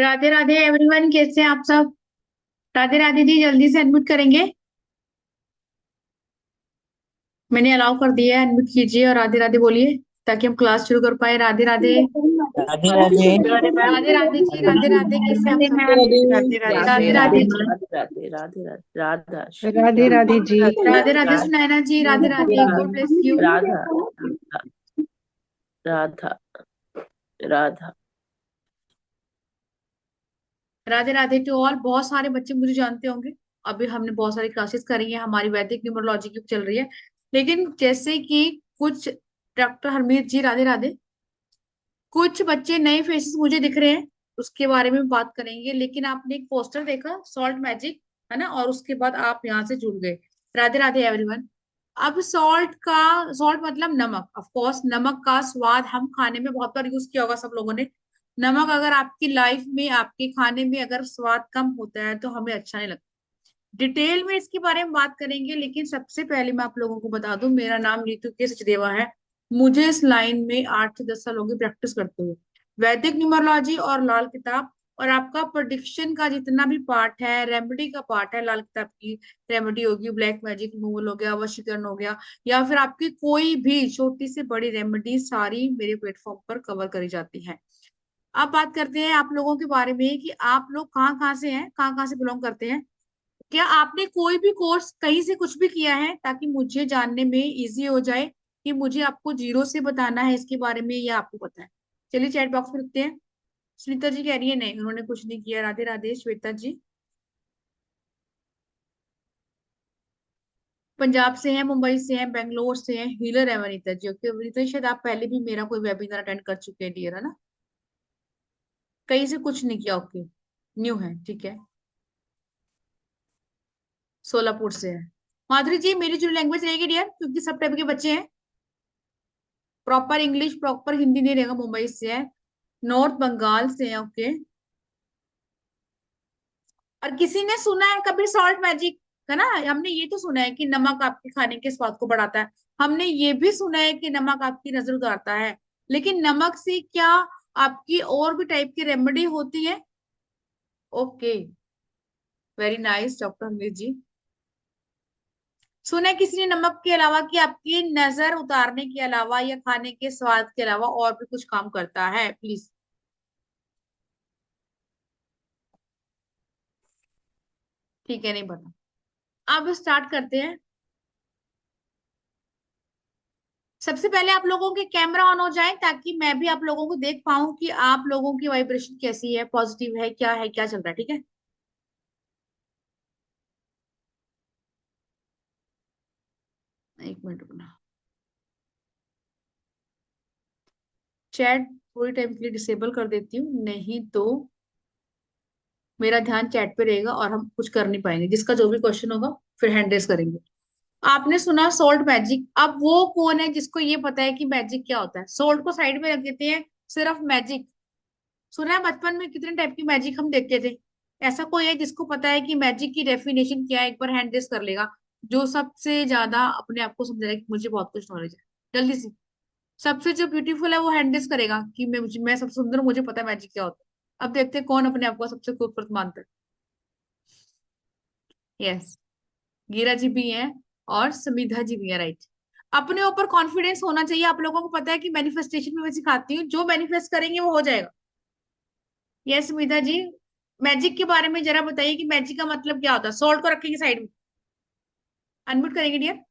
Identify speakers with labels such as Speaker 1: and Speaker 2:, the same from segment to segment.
Speaker 1: Radhe Radhe everyone, कैसे हैं आप सब। राधे राधे जी, जल्दी से अनम्यूट करेंगे। मैंने अलाउ कर दिया है, अनम्यूट कीजिए और राधे राधे बोलिए ताकि हम क्लास शुरू कर पाए। राधे राधे।
Speaker 2: राधे राधे।
Speaker 3: राधे मैम।
Speaker 1: राधे राधे जी, राधे राधे, कैसे हैं आप
Speaker 3: राधे
Speaker 1: सब।
Speaker 3: मैम।
Speaker 2: राधे
Speaker 3: राधे राधे
Speaker 1: राधे
Speaker 2: राधे
Speaker 3: श्वेता
Speaker 1: राधे
Speaker 3: जी।
Speaker 1: जी।
Speaker 2: Radhe Radhe Radhe Radhe Radha Shri
Speaker 3: Radhe Radhe
Speaker 2: Radhe
Speaker 3: ji.
Speaker 1: Radhe Radhe
Speaker 2: Radhe
Speaker 1: Sunaina ji, Radhe Radhe,
Speaker 2: Radha
Speaker 1: god bless you.
Speaker 2: Radha Radha Radha.
Speaker 1: Radhe Radhe to all. बहुत सारे बच्चे मुझे जानते होंगे। अभी हमने बहुत सारी क्लासेस करी है, हमारी वैदिक न्यूमरोलॉजी की चल रही है। लेकिन जैसे कि कुछ डॉक्टर हरमीत जी, राधे राधे, कुछ बच्चे नए फेसेस मुझे दिख रहे हैं, उसके बारे में बात करेंगे। लेकिन आपने एक पोस्टर देखा सॉल्ट मैजिक, है ना, और उसके बाद आप यहाँ से जुड़ गए। राधे राधे एवरीवन। अब सॉल्ट मतलब नमक। ऑफ कोर्स नमक का स्वाद हम खाने में बहुत बार यूज किया होगा सब लोगों ने। नमक अगर आपकी लाइफ में, आपके खाने में अगर स्वाद कम होता है तो हमें अच्छा नहीं लगता। डिटेल में इसके बारे में बात करेंगे, लेकिन सबसे पहले मैं आप लोगों को बता दूं, मेरा नाम नीतू के सचदेवा है। मुझे इस लाइन में 8 से 10 साल हो गए प्रैक्टिस करते हुए। वैदिक न्यूमरोलॉजी और लाल किताब, और आपका प्रोडिक्शन का जितना भी पार्ट है, रेमेडी का पार्ट है, लाल किताब की रेमेडी होगी, ब्लैक मैजिक रिमूवल हो गया, वशीकरण हो गया, या फिर आपकी कोई भी छोटी से बड़ी रेमेडी, सारी मेरे प्लेटफॉर्म पर कवर करी जाती है। अब बात करते हैं आप लोगों के बारे में कि आप लोग कहाँ कहाँ से हैं, कहाँ कहाँ से बिलोंग करते हैं। क्या आपने कोई भी कोर्स कहीं से कुछ भी किया है, ताकि मुझे जानने में इजी हो जाए कि मुझे आपको जीरो से बताना है इसके बारे में या आपको पता है। चलिए चैट बॉक्स में लिखते हैं। सुनीता जी कह रही है नहीं, उन्होंने कुछ नहीं किया। राधे राधे श्वेता जी। पंजाब से हैं, मुंबई से हैं, बेंगलोर से हैं, हीलर है वनीता जी। ओके वनीता जी, शायद आप पहले भी मेरा कोई वेबिनार अटेंड कर चुके हैं डियर, है ना। कहीं से कुछ नहीं किया। ओके, न्यू है, ठीक है। सोलापुर से है। माधुरी जी, मेरी जो लैंग्वेज रहेगी डियर, क्योंकि सब टाइप के बच्चे हैं, प्रॉपर इंग्लिश प्रॉपर हिंदी नहीं रहेगा। मुंबई से है, नॉर्थ बंगाल से है। ओके। और किसी ने सुना है कभी सॉल्ट मैजिक, है ना। हमने ये तो सुना है कि नमक आपके खाने के स्वाद को बढ़ाता है। हमने ये भी सुना है कि नमक आपकी नजर उतारता है। लेकिन नमक से क्या आपकी और भी टाइप की रेमेडी होती है। Okay, very nice doctor Amit ji. सुना है किसी ने नमक के अलावा कि आपकी नजर उतारने के अलावा या खाने के स्वाद के अलावा और भी कुछ काम करता है। प्लीज। ठीक है, नहीं पता। अब स्टार्ट करते हैं। सबसे पहले आप लोगों के कैमरा ऑन हो जाए, ताकि मैं भी आप लोगों को देख पाऊं कि आप लोगों की वाइब्रेशन कैसी है, पॉजिटिव है, क्या चल रहा है। ठीक है, 1 मिनट रुकना। चैट थोड़ी टाइम के लिए डिसेबल कर देती हूँ, नहीं तो मेरा ध्यान चैट पे रहेगा और हम कुछ कर नहीं पाएंगे। जिसका जो भी क्वेश्चन होगा फिर हैंड रेस करेंगे। आपने सुना सोल्ट मैजिक। अब वो कौन है जिसको ये पता है कि मैजिक क्या होता है। सोल्ट को साइड में रख देते हैं, सिर्फ मैजिक। सुना है बचपन में कितने टाइप की मैजिक हम देखते थे। ऐसा कोई है जिसको पता है कि मैजिक की डेफिनेशन क्या है। एक बार हैंड रेस कर लेगा जो सबसे ज्यादा अपने आप को समझ रहा है कि मुझे बहुत कुछ नॉलेज है। जल्दी से। सबसे जो ब्यूटीफुल है वो हैंड रेस करेगा कि मैं सबसे सुंदर हूं, मुझे पता है मैजिक क्या होता है। अब देखते हैं कौन अपने आप को सबसे खूबसूरत मानता है। यस, गीरा जी भी हैं और समिधा जी भी है, राइट। अपने ऊपर कॉन्फिडेंस होना चाहिए। आप लोगों को पता है कि मैनिफेस्टेशन में मैं सिखाती हूँ, जो मैनिफेस्ट करेंगे वो हो जाएगा। यस स्मिता जी, मैजिक के बारे में जरा बताइए कि मैजिक का मतलब क्या होता है। सॉल्ट को रखेंगे साइड में, अनम्यूट करेंगे डियर।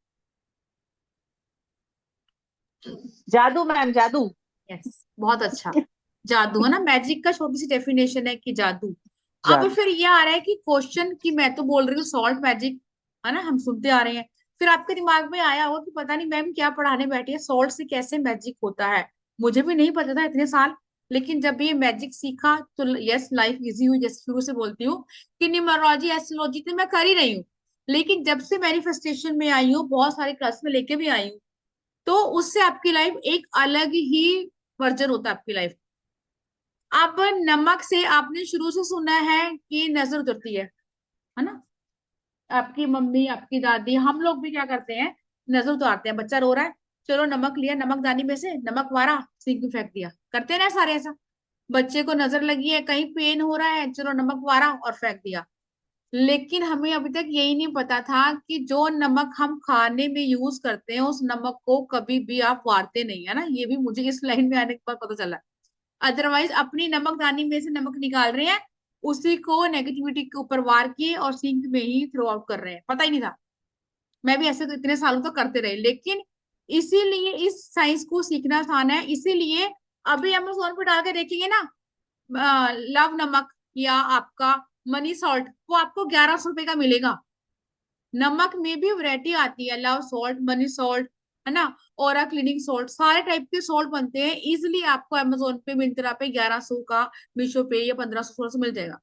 Speaker 3: जादू मैम, जादू।
Speaker 1: यस, बहुत अच्छा। जादू, है ना, मैजिक का छोटी सी डेफिनेशन है कि जादू। अब
Speaker 3: जादू।
Speaker 1: फिर ये आ रहा है कि क्वेश्चन कि मैं तो बोल रही हूँ सॉल्ट मैजिक, है ना, हम सुनते आ रहे हैं। फिर आपके दिमाग में आया होगा कि पता नहीं मैम क्या पढ़ाने बैठी है, सॉल्ट से कैसे मैजिक होता है। मुझे भी नहीं पता था इतने साल। लेकिन जब ये मैजिक सीखा तो यस, लाइफ इजी हुई। जैसे शुरू से बोलती हूँ कि न्यूमरोलॉजी एस्ट्रोलॉजी तो मैं कर ही रही हूँ, लेकिन जब से मैनिफेस्टेशन में आई हूँ, बहुत सारी क्लास में लेके भी आई हूँ, तो उससे आपकी लाइफ एक अलग ही वर्जन होता है आपकी लाइफ। अब नमक से आपने शुरू से सुना है कि नजर उतरती है ना। आपकी मम्मी, आपकी दादी, हम लोग भी क्या करते हैं, नजर उतारते हैं। बच्चा रो रहा है, चलो नमक लिया, नमक दानी में से नमक मारा, सिंक में फेंक दिया, करते हैं ना सारे ऐसा। बच्चे को नजर लगी है, कहीं पेन हो रहा है, चलो नमक मारा और फेंक दिया। लेकिन हमें अभी तक यही नहीं पता था कि जो नमक हम खाने में यूज करते हैं उस नमक को कभी भी आप वारते नहीं, है ना। ये भी मुझे इस लाइन में आने के बाद पता चला। अदरवाइज अपनी नमकदानी में से नमक निकाल रहे हैं, उसी को नेगेटिविटी के ऊपर वार किए और सिंक में ही थ्रो आउट कर रहे हैं, पता ही नहीं था। मैं भी ऐसे तो इतने सालों तक करते रहे, लेकिन इसीलिए इस साइंस को सीखना आसान है। इसीलिए अभी अमेज़ोन पे डाल के देखेंगे ना, लव नमक या आपका मनी सॉल्ट, वो आपको 1100 रुपए का मिलेगा। नमक में भी वैरायटी आती है, लव सॉल्ट, मनी सॉल्ट, है ना, और क्लीनिंग सॉल्ट, सारे टाइप के सॉल्ट बनते हैं। इजिली आपको अमेजोन पे, मिंत्रा पे 1100 का, मीशो पे या 1500 1600 मिल जाएगा।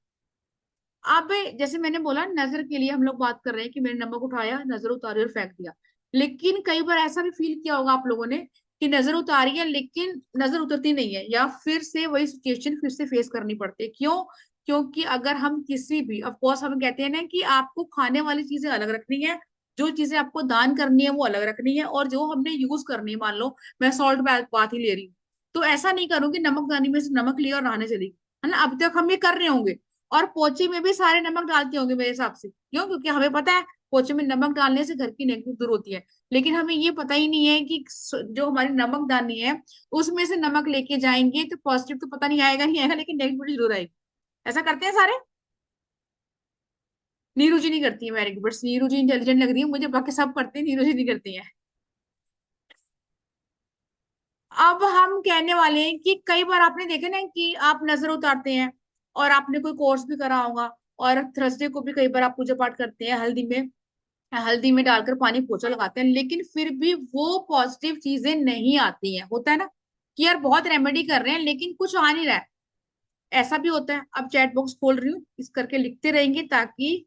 Speaker 1: अब जैसे मैंने बोला, नजर के लिए हम लोग बात कर रहे हैं कि मैंने नमक उठाया, नजर उतारी और फेंक दिया। लेकिन कई बार ऐसा भी फील किया होगा आप लोगों ने कि नजर उतारी है लेकिन नजर उतरती नहीं है, या फिर से वही सिचुएशन फिर से फेस करनी पड़ती है। क्यों? क्योंकि अगर हम किसी भी, ऑफ कोर्स हम कहते हैं ना कि आपको खाने वाली चीजें अलग रखनी है, जो चीजें आपको दान करनी है वो अलग रखनी है, और जो हमने यूज करनी है, मान लो मैं सॉल्ट बात ही ले रही हूँ, तो ऐसा नहीं करूंगी नमकदानी में से नमक लिया और नहाने चली गई, है ना। अब तक हम ये कर रहे होंगे, और पोचे में भी सारे नमक डालते होंगे मेरे हिसाब से। क्यों? क्योंकि हमें पता है पोचे में नमक डालने से घर की नेगेटिव दूर होती है। लेकिन हमें ये पता ही नहीं है कि जो हमारी नमकदानी है उसमें से नमक लेके जाएंगे तो पॉजिटिव तो पता नहीं आएगा, नहीं आएगा, लेकिन नेगेटिविटी जरूर आएगी। ऐसा करते हैं सारे। नीरू जी नहीं करती है, very good, but Neeru ji intelligent लग रही है मुझे, बाकी सब करते हैं, नीरू जी नहीं करती है। अब हम कहने वाले हैं कि कई बार आपने देखा ना कि आप नजर उतारते हैं, और आपने कोई कोर्स भी करा होगा, और थर्सडे को भी कई बार आप पूजा पाठ करते हैं, हल्दी में डालकर पानी पोछा लगाते हैं, लेकिन फिर भी वो पॉजिटिव चीजें नहीं आती हैं। होता है ना कि यार बहुत रेमेडी कर रहे हैं लेकिन कुछ आ नहीं रहा है। ऐसा भी होता है। अब चैट बॉक्स खोल रही हूँ, इस करके लिखते रहेंगे, ताकि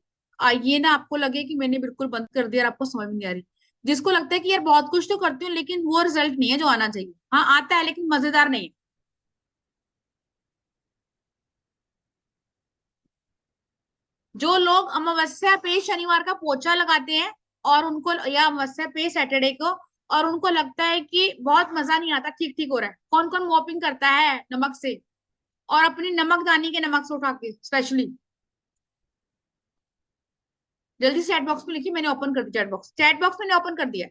Speaker 1: ये ना आपको लगे कि मैंने बिल्कुल बंद कर दिया और आपको समझ में नहीं आ रही। जिसको लगता है कि यार बहुत कुछ तो करती हूँ लेकिन वो रिजल्ट नहीं है जो आना चाहिए, हाँ आता है लेकिन मजेदार नहीं है। जो लोग अमावस्या पे शनिवार का पोछा लगाते हैं, और उनको, या अमावस्या पे सैटरडे को, और उनको लगता है कि बहुत मजा नहीं आता, ठीक ठीक हो रहा है, कौन कौन मॉपिंग करता है नमक से, और अपनी नमकदानी के नमक से उठा के स्पेशली। जल्दी से चैट बॉक्स में लिखिए, मैंने ओपन कर दिया, चैट बॉक्स मैंने ओपन कर दिया।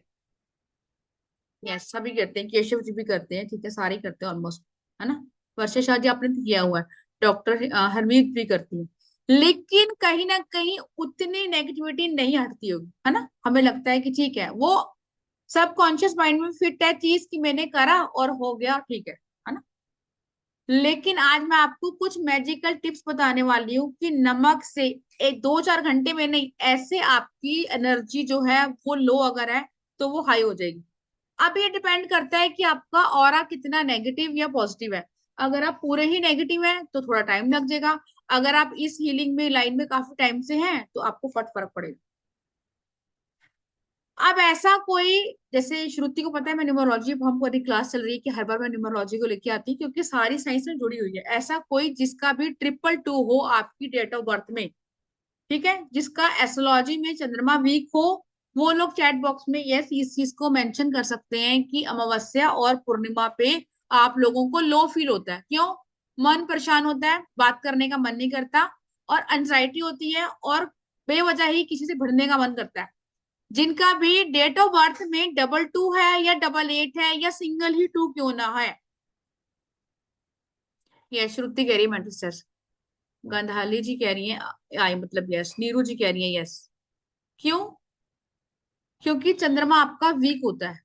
Speaker 1: यस, सभी करते हैं, केशव जी भी करते हैं, ठीक है, सारे ही करते हैं ऑलमोस्ट, है ना। वर्षा शाह जी आपने तो किया हुआ है, डॉक्टर हरमीत भी करती है। लेकिन कहीं ना कहीं उतनी नेगेटिविटी नहीं हटती होगी, है ना। हमें लगता है कि ठीक है, वो सबकॉन्शियस माइंड में फिट है चीज कि मैंने करा और हो गया, ठीक है ना। लेकिन आज मैं आपको कुछ मैजिकल टिप्स बताने वाली हूँ कि नमक से एक 2 4 घंटे में नहीं, ऐसे आपकी एनर्जी जो है वो लो अगर है तो वो हाई हो जाएगी। अब ये डिपेंड करता है कि आपका ऑरा कितना नेगेटिव या पॉजिटिव है। अगर आप पूरे ही नेगेटिव है तो थोड़ा टाइम लग जाएगा। अगर आप इस हीलिंग में लाइन में काफी टाइम से हैं तो आपको फट फर्क पड़ेगा। अब ऐसा कोई, जैसे श्रुति को पता है मैं न्यूमरोलॉजी, हमारी क्लास चल रही है कि हर बार मैं न्यूमरोलॉजी को लेके आती हूँ क्योंकि सारी साइंस में जुड़ी हुई है। ऐसा कोई जिसका भी 222 हो आपकी डेट ऑफ बर्थ में, ठीक है, जिसका एस्ट्रोलॉजी में चंद्रमा वीक हो, वो लोग चैट बॉक्स में यस इस चीज को मेंशन कर सकते हैं कि अमावस्या और पूर्णिमा पे आप लोगों को लो फील होता है। क्यों? मन परेशान होता है, बात करने का मन नहीं करता, और एंजाइटी होती है, और बेवजह ही किसी से भिड़ने का मन करता है। जिनका भी डेट ऑफ बर्थ में 22 है या 88 है या सिंगल ही 2 क्यों ना है। ये श्रुति कह रही है मेंटल स्ट्रेस, गंधाली जी कह रही है आई, मतलब यस, नीरू जी कह रही है यस। क्यों? क्योंकि चंद्रमा आपका वीक होता है।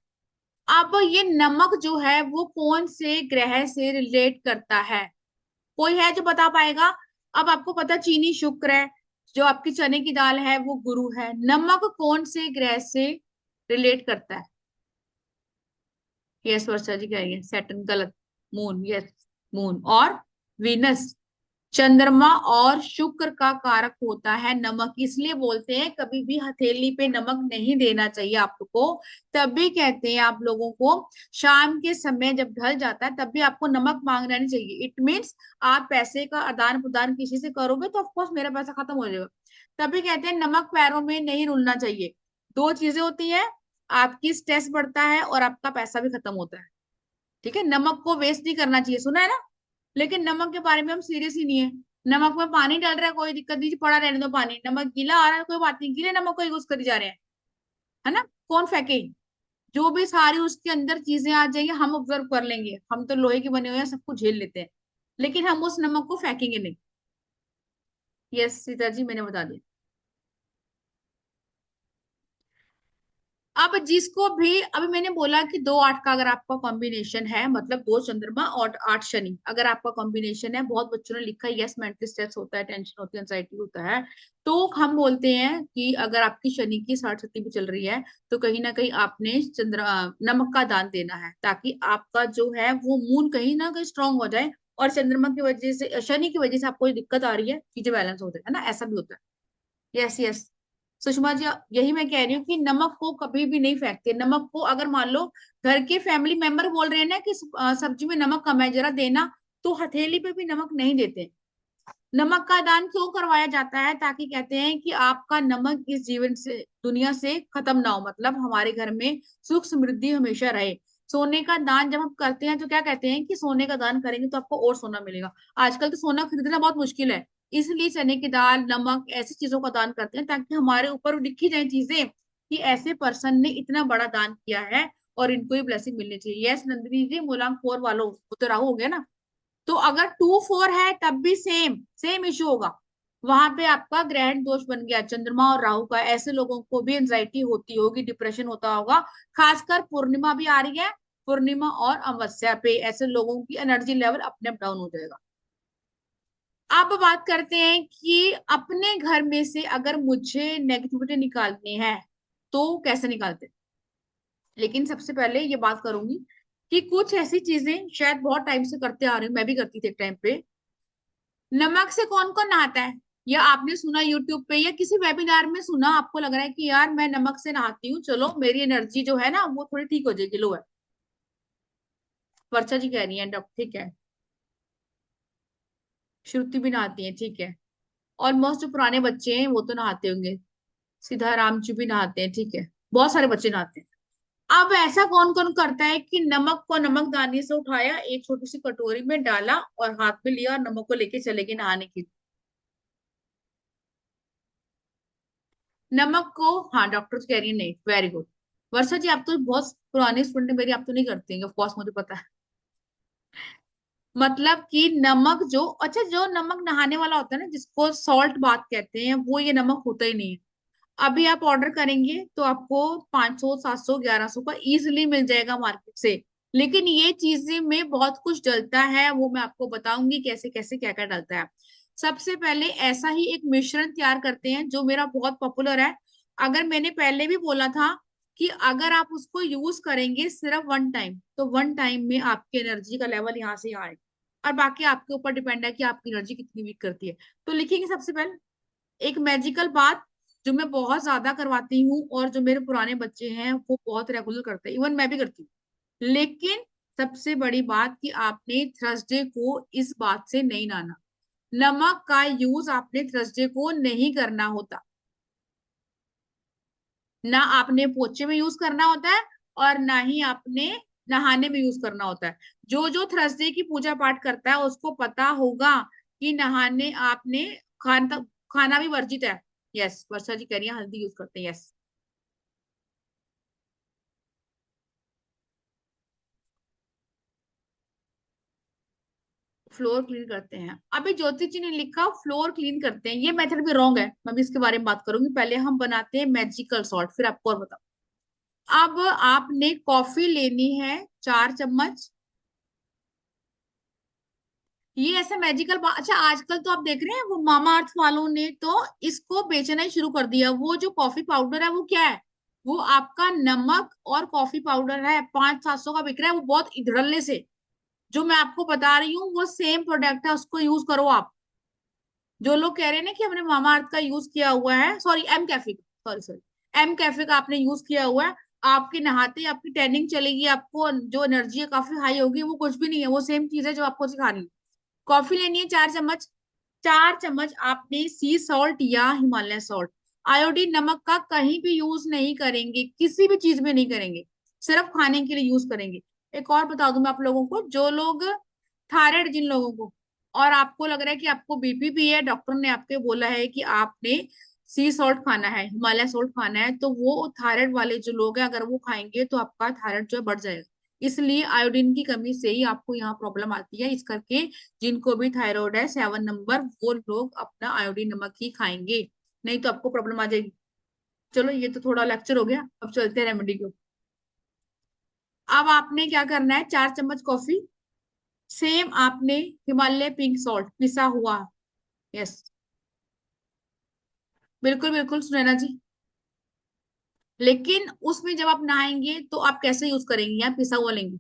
Speaker 1: अब ये नमक जो है वो कौन से ग्रह से रिलेट करता है? कोई है जो बता पाएगा? अब आपको पता चीनी शुक्र है, जो आपकी चने की दाल है वो गुरु है, नमक कौन से ग्रह से रिलेट करता है? यस, वर्षा जी कह रही है सैटर्न, गलत। मून, यस, मून और वीनस। चंद्रमा और शुक्र का कारक होता है नमक, इसलिए बोलते हैं कभी भी हथेली पे नमक नहीं देना चाहिए आपको। तभी कहते हैं आप लोगों को शाम के समय जब ढल जाता है तब भी आपको नमक मांगना नहीं चाहिए। इट मीन्स आप पैसे का आदान प्रदान किसी से करोगे तो ऑफकोर्स मेरा पैसा खत्म हो जाएगा। तभी कहते हैं नमक पैरों में नहीं रुलना चाहिए। दो चीजें होती है, आपकी स्ट्रेस बढ़ता है और आपका पैसा भी खत्म होता है। ठीक है, नमक को वेस्ट नहीं करना चाहिए, सुना है ना। लेकिन नमक के बारे में हम सीरियस ही नहीं है। नमक में पानी डाल रहा है, कोई दिक्कत नहीं, पड़ा रहने दो पानी। नमक गीला आ रहा है, कोई बात नहीं, गीले नमक को यूज करी जा रहे हैं, है ना, कौन फेंके। जो भी सारी उसके अंदर चीजें आ जाएंगी हम ऑब्जर्व कर लेंगे, हम तो लोहे के बने हुए हैं, सबको झेल लेते हैं, लेकिन हम उस नमक को फेंकेंगे नहीं। यस सीता जी, मैंने बता दिया। अब जिसको भी, अभी मैंने बोला कि 2 8 का अगर आपका कॉम्बिनेशन है, मतलब 2 चंद्रमा और 8 शनि अगर आपका कॉम्बिनेशन है, बहुत बच्चों ने लिखा है यस मेंटल स्ट्रेस होता है, टेंशन होती है, एंजाइटी होता है, तो हम बोलते हैं कि अगर आपकी शनि की 60 भी चल रही है, तो कहीं ना कहीं आपने नमक का दान देना है, ताकि आपका जो है वो मून कहीं ना कहीं स्ट्रांग हो जाए, और चंद्रमा की वजह से, शनि की वजह से आपको कोई दिक्कत आ रही है, चीजें बैलेंस हो जाए, है ना, ऐसा भी होता है। यस यस सुषमा जी, यही मैं कह रही हूँ कि नमक को कभी भी नहीं फेंकते। नमक को अगर मान लो घर के फैमिली मेंबर बोल रहे हैं ना कि सब्जी में नमक कम है, जरा देना, तो हथेली पे भी नमक नहीं देते। नमक का दान क्यों करवाया जाता है? ताकि कहते हैं कि आपका नमक इस जीवन से, दुनिया से खत्म ना हो, मतलब हमारे घर में सुख समृद्धि हमेशा रहे। सोने का दान जब हम करते हैं तो क्या कहते हैं कि सोने का दान करेंगे तो आपको और सोना मिलेगा। आजकल तो सोना खरीदना बहुत मुश्किल है, इसलिए चने की दाल, नमक, ऐसी चीजों का दान करते हैं, ताकि हमारे ऊपर लिखी जाए चीजें कि ऐसे पर्सन ने इतना बड़ा दान किया है और इनको ये ब्लेसिंग मिलनी चाहिए। यस नंदिनी जी, मूलांक 4 वालों, वो तो राहु हो गया ना, तो अगर 2 4 है तब भी सेम सेम इश्यू होगा। वहां पे आपका ग्रहण दोष बन गया चंद्रमा और राहु का, ऐसे लोगों को भी एंजाइटी होती होगी, डिप्रेशन होता होगा। खासकर पूर्णिमा भी आ रही है, पूर्णिमा और अमावस्या पे ऐसे लोगों की एनर्जी लेवल अपने अप डाउन हो जाएगा। अब बात करते हैं कि अपने घर में से अगर मुझे नेगेटिविटी निकालनी है तो कैसे निकालते हैं। लेकिन सबसे पहले ये बात करूंगी कि कुछ ऐसी चीजें शायद बहुत टाइम से करते आ रही हूँ, मैं भी करती थी एक टाइम पे। नमक से कौन कौन नहाता है? या आपने सुना यूट्यूब पे या किसी वेबिनार में सुना, आपको लग रहा है कि यार मैं नमक से नहाती हूँ, चलो मेरी एनर्जी जो है ना वो थोड़ी ठीक हो जाएगी, लो है। वर्षा जी कह रही है डॉक्टर, ठीक है। श्रुति भी नहाती है, ठीक है। ऑलमोस्ट जो पुराने बच्चे हैं वो तो नहाते होंगे, सीधाराम जी भी नहाते हैं, ठीक है, बहुत सारे बच्चे नहाते हैं। अब ऐसा कौन कौन करता है कि नमक को नमकदानी से उठाया, एक छोटी सी कटोरी में डाला और हाथ में लिया और नमक को लेके चले गए नहाने के लिए। नमक को, हाँ डॉक्टर कह रही है नहीं, वेरी गुड। वर्षा जी आप तो बहुत पुराने स्टूडेंट है मेरी, आप तो नहीं करती हैं, ऑफ कोर्स मुझे पता है। मतलब कि नमक जो, अच्छा जो नमक नहाने वाला होता है ना, जिसको सॉल्ट बाथ कहते हैं, वो ये नमक होता ही नहीं है। अभी आप ऑर्डर करेंगे तो आपको 500 700 1100 का इजिली मिल जाएगा मार्केट से। लेकिन ये चीजें में बहुत कुछ डलता है, वो मैं आपको बताऊंगी कैसे कैसे क्या क्या डलता है। सबसे पहले ऐसा ही एक मिश्रण तैयार करते हैं जो मेरा बहुत पॉपुलर है। अगर मैंने पहले भी बोला था कि अगर आप उसको यूज करेंगे सिर्फ 1 टाइम, तो 1 टाइम में आपकी एनर्जी का लेवल यहाँ से यहाँ आएगा, और बाकी आपके ऊपर डिपेंड है कि आपकी एनर्जी कितनी वीक करती है। तो लिखेंगे सबसे पहले एक मैजिकल बात, जो मैं बहुत ज्यादा करवाती हूँ और जो मेरे पुराने बच्चे हैं वो बहुत रेगुलर करते हैं, इवन मैं भी करती हूँ। लेकिन सबसे बड़ी बात कि आपने थर्सडे को इस बात से नहीं नहाना। नमक का यूज आपने थर्सडे को नहीं करना होता, ना आपने पोछे में यूज करना होता है और ना ही आपने नहाने में यूज करना होता है। जो जो थर्सडे की पूजा पाठ करता है उसको पता होगा कि नहाने आपने, खाना खाना भी वर्जित है। यस वर्षा जी कह रही है हल्दी यूज करते हैं, यस। फ्लोर क्लीन करते हैं, अभी ज्योति जी ने लिखा फ्लोर क्लीन करते हैं, ये मेथड भी रॉन्ग है, मैं भी इसके बारे में बात करूंगी। पहले हम बनाते हैं मैजिकल सॉल्ट, फिर आपको और बताओ। अब आपने कॉफी लेनी है 4 चम्मच, ये ऐसा मैजिकल अच्छा आजकल तो आप देख रहे हैं वो मामा अर्थ वालों ने तो इसको बेचना ही शुरू कर दिया। वो जो कॉफी पाउडर है वो क्या है? वो आपका नमक और कॉफी पाउडर है, 500 700 का बिक रहा है, वो बहुत इधड़ल्ले से। जो मैं आपको बता रही हूँ वो सेम प्रोडक्ट है, उसको यूज करो आप। जो लोग कह रहे हैं ना कि हमने मामा अर्थ का यूज किया हुआ है, sorry M cafe, sorry sorry M cafe का आपने यूज किया हुआ है, आपके नहाते ही आपकी टैनिंग चलेगी, आपको जो एनर्जी है काफी हाई होगी, वो कुछ भी नहीं है, वो सेम चीज है जो आपको सिखा रही है। कॉफी लेनी है 4 चम्मच, 4 चम्मच आपने सी सॉल्ट या हिमालय सॉल्ट, आयोडीन नमक का कहीं भी यूज नहीं करेंगे, किसी भी चीज में नहीं करेंगे, सिर्फ खाने के लिए यूज करेंगे। एक और बता दूं मैं आप लोगों को, जो लोग थायराइड जिन लोगों को, और आपको लग रहा है कि आपको बीपी भी है, डॉक्टर ने आपके बोला है कि आपने सी सॉल्ट खाना है, हिमालय सॉल्ट खाना है, तो वो थायराइड वाले जो लोग हैं अगर वो खाएंगे तो आपका थायराइड जो है बढ़ जाएगा। इसलिए आयोडीन की कमी से ही आपको यहाँ प्रॉब्लम आती है। इस करके जिनको भी थायराइड है 7 नंबर, वो लोग अपना आयोडीन नमक ही खाएंगे, नहीं तो आपको प्रॉब्लम आ जाएगी। चलो ये तो थोड़ा लेक्चर हो गया, अब चलते हैं रेमेडी को। अब आपने क्या करना है, 4 चम्मच कॉफी, सेम आपने हिमालय पिंक सॉल्ट पिसा हुआ। यस, बिल्कुल बिल्कुल सुनैना जी। लेकिन उसमें जब आप नहाएंगे तो आप कैसे यूज करेंगे, या पिसा हुआ लेंगे?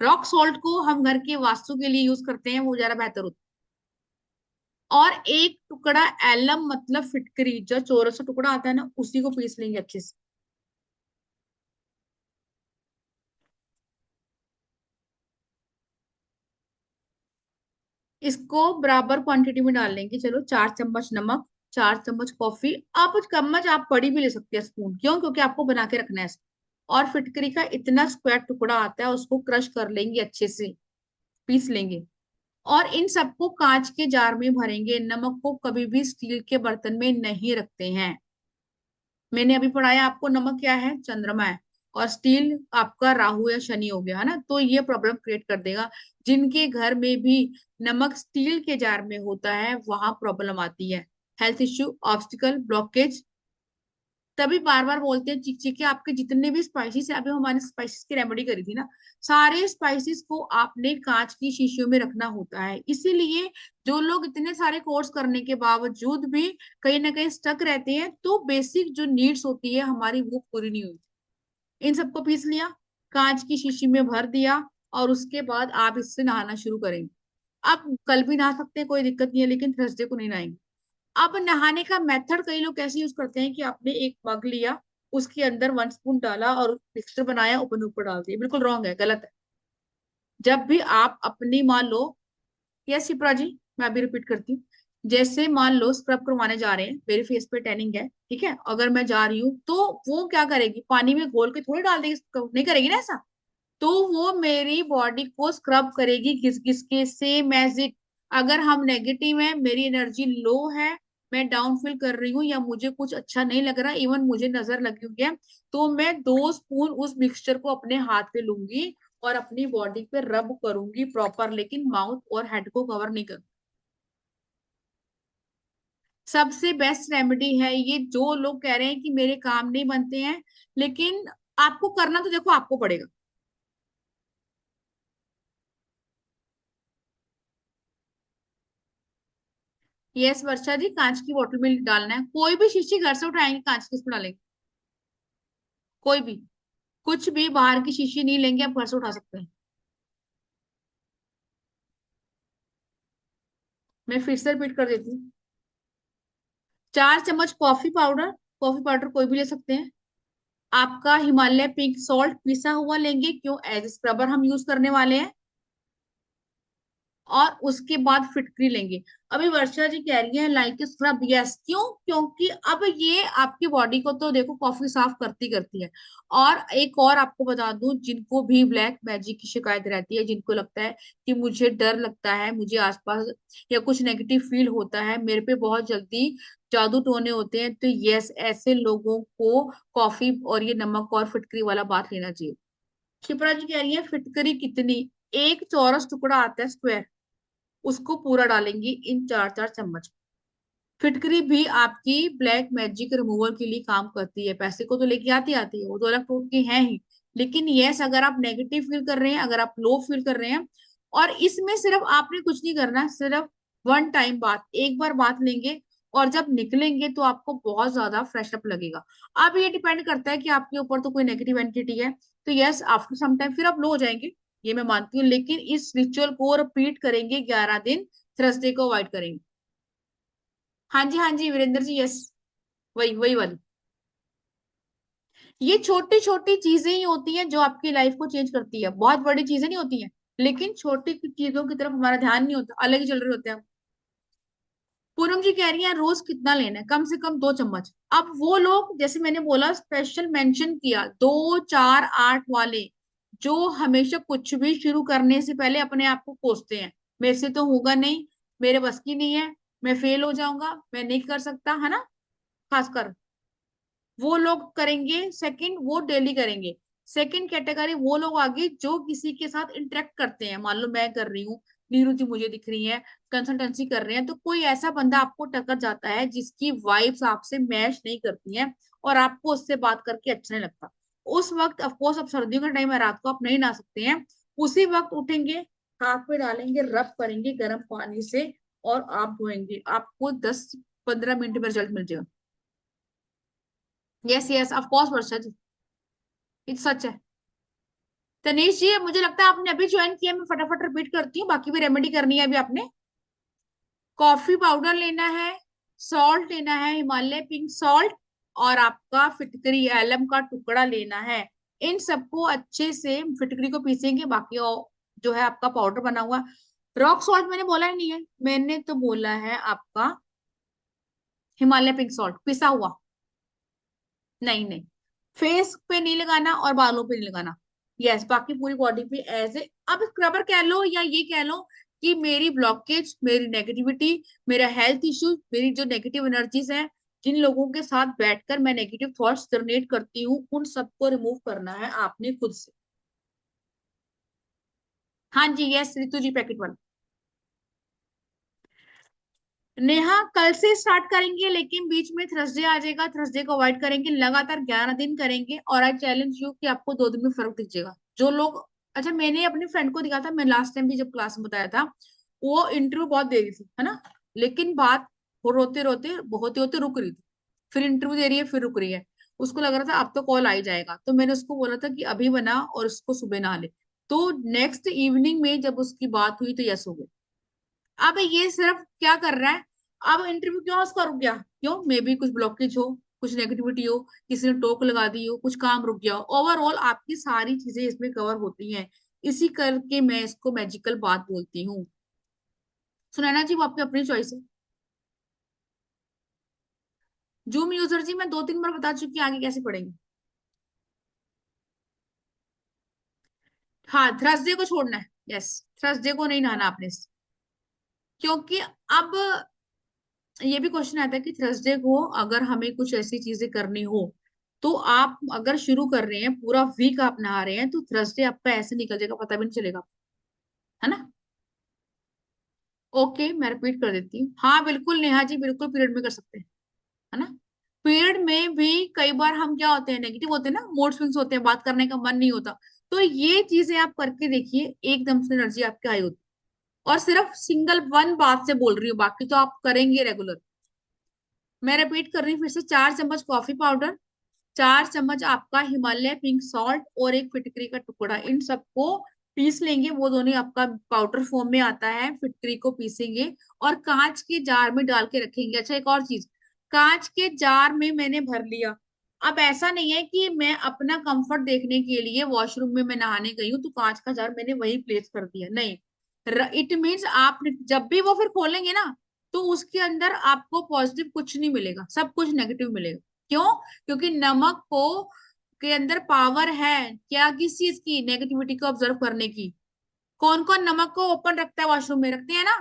Speaker 1: रॉक सॉल्ट को हम घर के वास्तु के लिए यूज करते हैं, वो ज्यादा बेहतर होता है। और एक टुकड़ा एलम मतलब फिटकरी, जो चौरस टुकड़ा आता है ना, उसी को पीस लेंगे अच्छे से। इसको बराबर क्वांटिटी में डाल लेंगे। चलो 4 चम्मच नमक, 4 चम्मच कॉफी। आप कुछ चम्मच आप बड़ी भी ले सकते हैं स्पून, क्यों? क्योंकि आपको बना के रखना है इसको। और फिटकरी का इतना स्क्वायर टुकड़ा आता है, उसको क्रश कर लेंगे अच्छे से, पीस लेंगे। और इन सबको कांच के जार में भरेंगे। नमक को कभी भी स्टील के बर्तन में नहीं रखते हैं। मैंने अभी पढ़ाया आपको, नमक क्या है? चंद्रमा है। और स्टील आपका राहु या शनि हो गया है ना, तो ये प्रॉब्लम क्रिएट कर देगा। जिनके घर में भी नमक स्टील के जार में होता है वहां प्रॉब्लम आती है। Health issue, obstacle, blockage. तभी बार बार बोलते हैं चिक चिक के आपके जितने भी स्पाइसेस है, अभी हमारे स्पाइसेस की रेमेडी करी थी ना, सारे स्पाइसेस को आपने कांच की शीशियों में रखना होता है। इसीलिए जो लोग इतने सारे कोर्स करने के बावजूद भी कहीं ना कहीं स्टक रहते हैं, तो बेसिक जो नीड्स होती है हमारी वो पूरी नहीं हुई। इन सबको पीस लिया, कांच की शीशी में भर दिया, और उसके बाद आप इससे नहाना शुरू करेंगे। आप कल भी नहा सकते हैं, कोई दिक्कत नहीं है, लेकिन थर्सडे को नहीं नहाएंगे। अब नहाने का मेथड कई लोग कैसे यूज करते हैं कि आपने एक मग लिया, उसके अंदर 1 स्पून डाला और मिक्सचर बनाया, ऊपर ऊपर डाल दिया। बिल्कुल रॉन्ग है, गलत है। जब भी आप अपनी, मान लो, यस शिप्रा जी, मैं अभी रिपीट करती हूँ। जैसे मान लो स्क्रब करवाने जा रहे हैं, मेरे फेस पे टैनिंग है, ठीक है, अगर मैं जा रही हूँ तो वो क्या करेगी, पानी में घोल के थोड़ी डाल देगी scrub, नहीं करेगी ना ऐसा। तो वो मेरी बॉडी को स्क्रब करेगी घिस घिस के, सेम एज इट। अगर हम नेगेटिव है, मेरी एनर्जी लो है, मैं डाउन फील कर रही हूँ, या मुझे कुछ अच्छा नहीं लग रहा, इवन मुझे नजर लगी हुई है, तो मैं 2 स्पून उस मिक्सचर को अपने हाथ पे लूंगी और अपनी बॉडी पे रब करूंगी प्रॉपर, लेकिन माउथ और हेड को कवर नहीं करूंगी। सबसे बेस्ट रेमेडी है ये। जो लोग कह रहे हैं कि मेरे काम नहीं बनते हैं, लेकिन आपको करना तो देखो आपको पड़ेगा। यस वर्षा जी, कांच की बोतल में डालना है। कोई भी शीशी घर से उठाएंगे, कांच की इसमें डालेंगे। कोई भी, कुछ भी बाहर की शीशी नहीं लेंगे, आप घर से उठा सकते हैं। मैं फिर से रिपीट कर देती हूँ। 4 चम्मच कॉफी पाउडर, कॉफी पाउडर कोई भी ले सकते हैं। आपका हिमालय पिंक सॉल्ट पिसा हुआ लेंगे, क्यों? एज स्क्रबर हम यूज करने वाले हैं। और उसके बाद फिटकरी लेंगे। अभी वर्षा जी कह रही है लाइक स्क्रब, यस, क्यों? क्योंकि अब ये आपकी बॉडी को तो देखो कॉफी साफ करती करती है। और एक और आपको बता दूं, जिनको भी ब्लैक मैजिक की शिकायत रहती है, जिनको लगता है कि मुझे डर लगता है, मुझे आसपास या कुछ नेगेटिव फील होता है, मेरे पे बहुत जल्दी जादू टोने होते हैं, तो यस, ऐसे लोगों को कॉफी और ये नमक और फिटकरी वाला बात लेना चाहिए। शिप्रा जी कह रही है फिटकरी कितनी? एक चौरस टुकड़ा आता है स्क्वायर, उसको पूरा डालेंगी इन 4 4 चम्मच। फिटकरी भी आपकी ब्लैक मैजिक रिमूवल के लिए काम करती है, पैसे को तो लेके आती आती है, वो तो अलग टोटके हैं ही। लेकिन यस, अगर आप नेगेटिव फील कर रहे हैं, अगर आप लो फील कर रहे हैं, और इसमें सिर्फ आपने कुछ नहीं करना, सिर्फ 1 टाइम बात, एक बार बात लेंगे, और जब निकलेंगे तो आपको बहुत ज्यादा फ्रेश अप लगेगा। अब ये डिपेंड करता है कि आपके ऊपर तो कोई नेगेटिव एंटिटी है, तो यस आफ्टर सम टाइम फिर आप लो हो जाएंगे, ये मैं मानती हूँ। लेकिन इस रिचुअल को रिपीट करेंगे 11 दिन, थर्सडे को अवॉइड करेंगे। हाँ जी वीरेंद्र जी, यस, वही वही वाली। ये छोटी छोटी चीजें ही होती हैं जो आपकी लाइफ को चेंज करती है, बहुत बड़ी चीजें नहीं होती हैं। लेकिन छोटी चीजों की तरफ हमारा ध्यान नहीं होता, अलग ही चल रहे होते हैं। पूनम जी कह रही है रोज कितना लेना है? कम से कम 2 चम्मच। अब वो लोग, जैसे मैंने बोला, स्पेशल मेंशन किया 2 4 8 वाले, जो हमेशा कुछ भी शुरू करने से पहले अपने आप को कोसते हैं, मेरे से तो होगा नहीं, मेरे बस की नहीं है, मैं फेल हो जाऊंगा, मैं नहीं कर सकता, है ना। खासकर वो लोग करेंगे। सेकंड, वो डेली करेंगे। सेकंड कैटेगरी वो लोग आगे जो किसी के साथ इंटरेक्ट करते हैं। मान लो मैं कर रही हूँ, नीरू जी मुझे दिख रही है, कंसल्टेंसी कर रहे हैं, तो कोई ऐसा बंदा आपको टक्कर जाता है जिसकी वाइब्स आपसे मैच नहीं करती हैं और आपको उससे बात करके अच्छा नहीं लगता। उस वक्त ऑफकोर्स, अब सर्दियों का टाइम है, रात को आप नहीं नहा सकते हैं, उसी वक्त उठेंगे, हाथ पे डालेंगे, रब करेंगे गर्म पानी से और आप धोएंगे, आपको 10-15 मिनट में रिजल्ट मिल जाएगा। यस यस ऑफ कोर्स वर्षा जी, ये सच है। तनीष जी, मुझे लगता है आपने अभी ज्वाइन किया, मैं फटाफट रिपीट करती हूँ, बाकी भी रेमेडी करनी है अभी आपने। कॉफी पाउडर लेना है, सॉल्ट लेना है, हिमालय पिंक सॉल्ट, और आपका फिटकरी एलम का टुकड़ा लेना है। इन सबको अच्छे से फिटकरी को पीसेंगे, बाकी जो है आपका पाउडर बना हुआ। रॉक सॉल्ट मैंने बोला ही नहीं है, मैंने तो बोला है आपका हिमालय पिंक सॉल्ट पिसा हुआ। नहीं नहीं, फेस पे नहीं लगाना और बालों पे नहीं लगाना। यस, बाकी पूरी बॉडी पे एज ए, अब स्क्रबर कह लो या ये कह लो कि मेरी ब्लॉकेज, मेरी नेगेटिविटी, मेरा हेल्थ इश्यू, मेरी जो नेगेटिव एनर्जीज हैं, जिन लोगों के साथ बैठकर मैं नेगेटिव थॉट्स जनरेट करती हूँ, उन सबको रिमूव करना है आपने खुद से। हाँ जी, यस रितु जी, पैकेट वन। नेहा, कल से स्टार्ट करेंगे, लेकिन बीच में थर्सडे आ जाएगा, थर्सडे को अवॉइड करेंगे, लगातार 11 दिन करेंगे, और आई चैलेंज यू कि आपको 2 दिन में फर्क दिख जाएगा। जो लोग, अच्छा मैंने अपनी फ्रेंड को दिखा था, मैं लास्ट टाइम भी जब क्लास में बताया था, वो इंटरव्यू बहुत दे रही थी, है ना, लेकिन बात वो रोते रोते होते होते रुक रही थी, फिर इंटरव्यू दे रही है, फिर रुक रही है। उसको लग रहा था अब तो कॉल आ ही जाएगा, तो मैंने उसको बोला था कि अभी बना और उसको सुबह नहा ले। तो नेक्स्ट इवनिंग में जब उसकी बात हुई तो यस हो गई। अब ये सिर्फ क्या कर रहा है, अब इंटरव्यू क्यों उसका रुक गया, क्यों, मे बी कुछ ब्लॉकेज हो, कुछ नेगेटिविटी हो, किसी ने टोक लगा दी हो, कुछ काम रुक गया हो, ओवरऑल आपकी सारी चीजें इसमें कवर होती हैं। इसी करके मैं इसको मैजिकल बात बोलती हूँ। सुनैना जी, वो आपकी अपनी चॉइस है। जूम यूजर जी, मैं 2-3 बार बता चुकी हूँ, आगे कैसे पढ़ेंगे। हाँ, थर्सडे को छोड़ना है, यस, थर्सडे को नहीं नहाना आपने, क्योंकि अब ये भी क्वेश्चन आता है कि थर्सडे को अगर हमें कुछ ऐसी चीजें करनी हो, तो आप अगर शुरू कर रहे हैं, पूरा वीक आप नहा रहे हैं, तो थर्सडे आपका ऐसे निकल जाएगा, पता भी नहीं चलेगा, है ना। ओके, मैं रिपीट कर देती हूँ, हाँ बिल्कुल नेहा जी, बिल्कुल पीरियड में कर सकते हैं, है ना। पीरियड में भी कई बार हम क्या होते हैं, नेगेटिव होते हैं ना, मूड स्विंग्स होते हैं, बात करने का मन नहीं होता, तो ये चीजें आप करके देखिए, एकदम से एनर्जी आपकी हाई होती है। और सिर्फ सिंगल वन बात से बोल रही हूँ, बाकी तो आप करेंगे रेगुलर। मैं रिपीट कर रही हूँ फिर से, 4 चम्मच कॉफी पाउडर, 4 चम्मच आपका हिमालय पिंक सॉल्ट, और एक फिटकरी का टुकड़ा, इन सबको पीस लेंगे, वो दोनों आपका पाउडर फॉर्म में आता है, फिटकरी को पीसेंगे और कांच के जार में डाल के रखेंगे। अच्छा, एक और चीज, कांच के जार में मैंने भर लिया। अब ऐसा नहीं है कि मैं अपना कंफर्ट देखने के लिए वॉशरूम में मैं नहाने गई हूँ तो कांच का जार मैंने वही प्लेस कर दिया, नहीं। इट मीन्स आप जब भी वो फिर खोलेंगे ना, तो उसके अंदर आपको पॉजिटिव कुछ नहीं मिलेगा, सब कुछ नेगेटिव मिलेगा। क्यों? क्योंकि नमक को के अंदर पावर है क्या, किस चीज की, नेगेटिविटी को ऑब्जर्व करने की। कौन कौन नमक को ओपन रखता है, वॉशरूम में रखते हैं ना,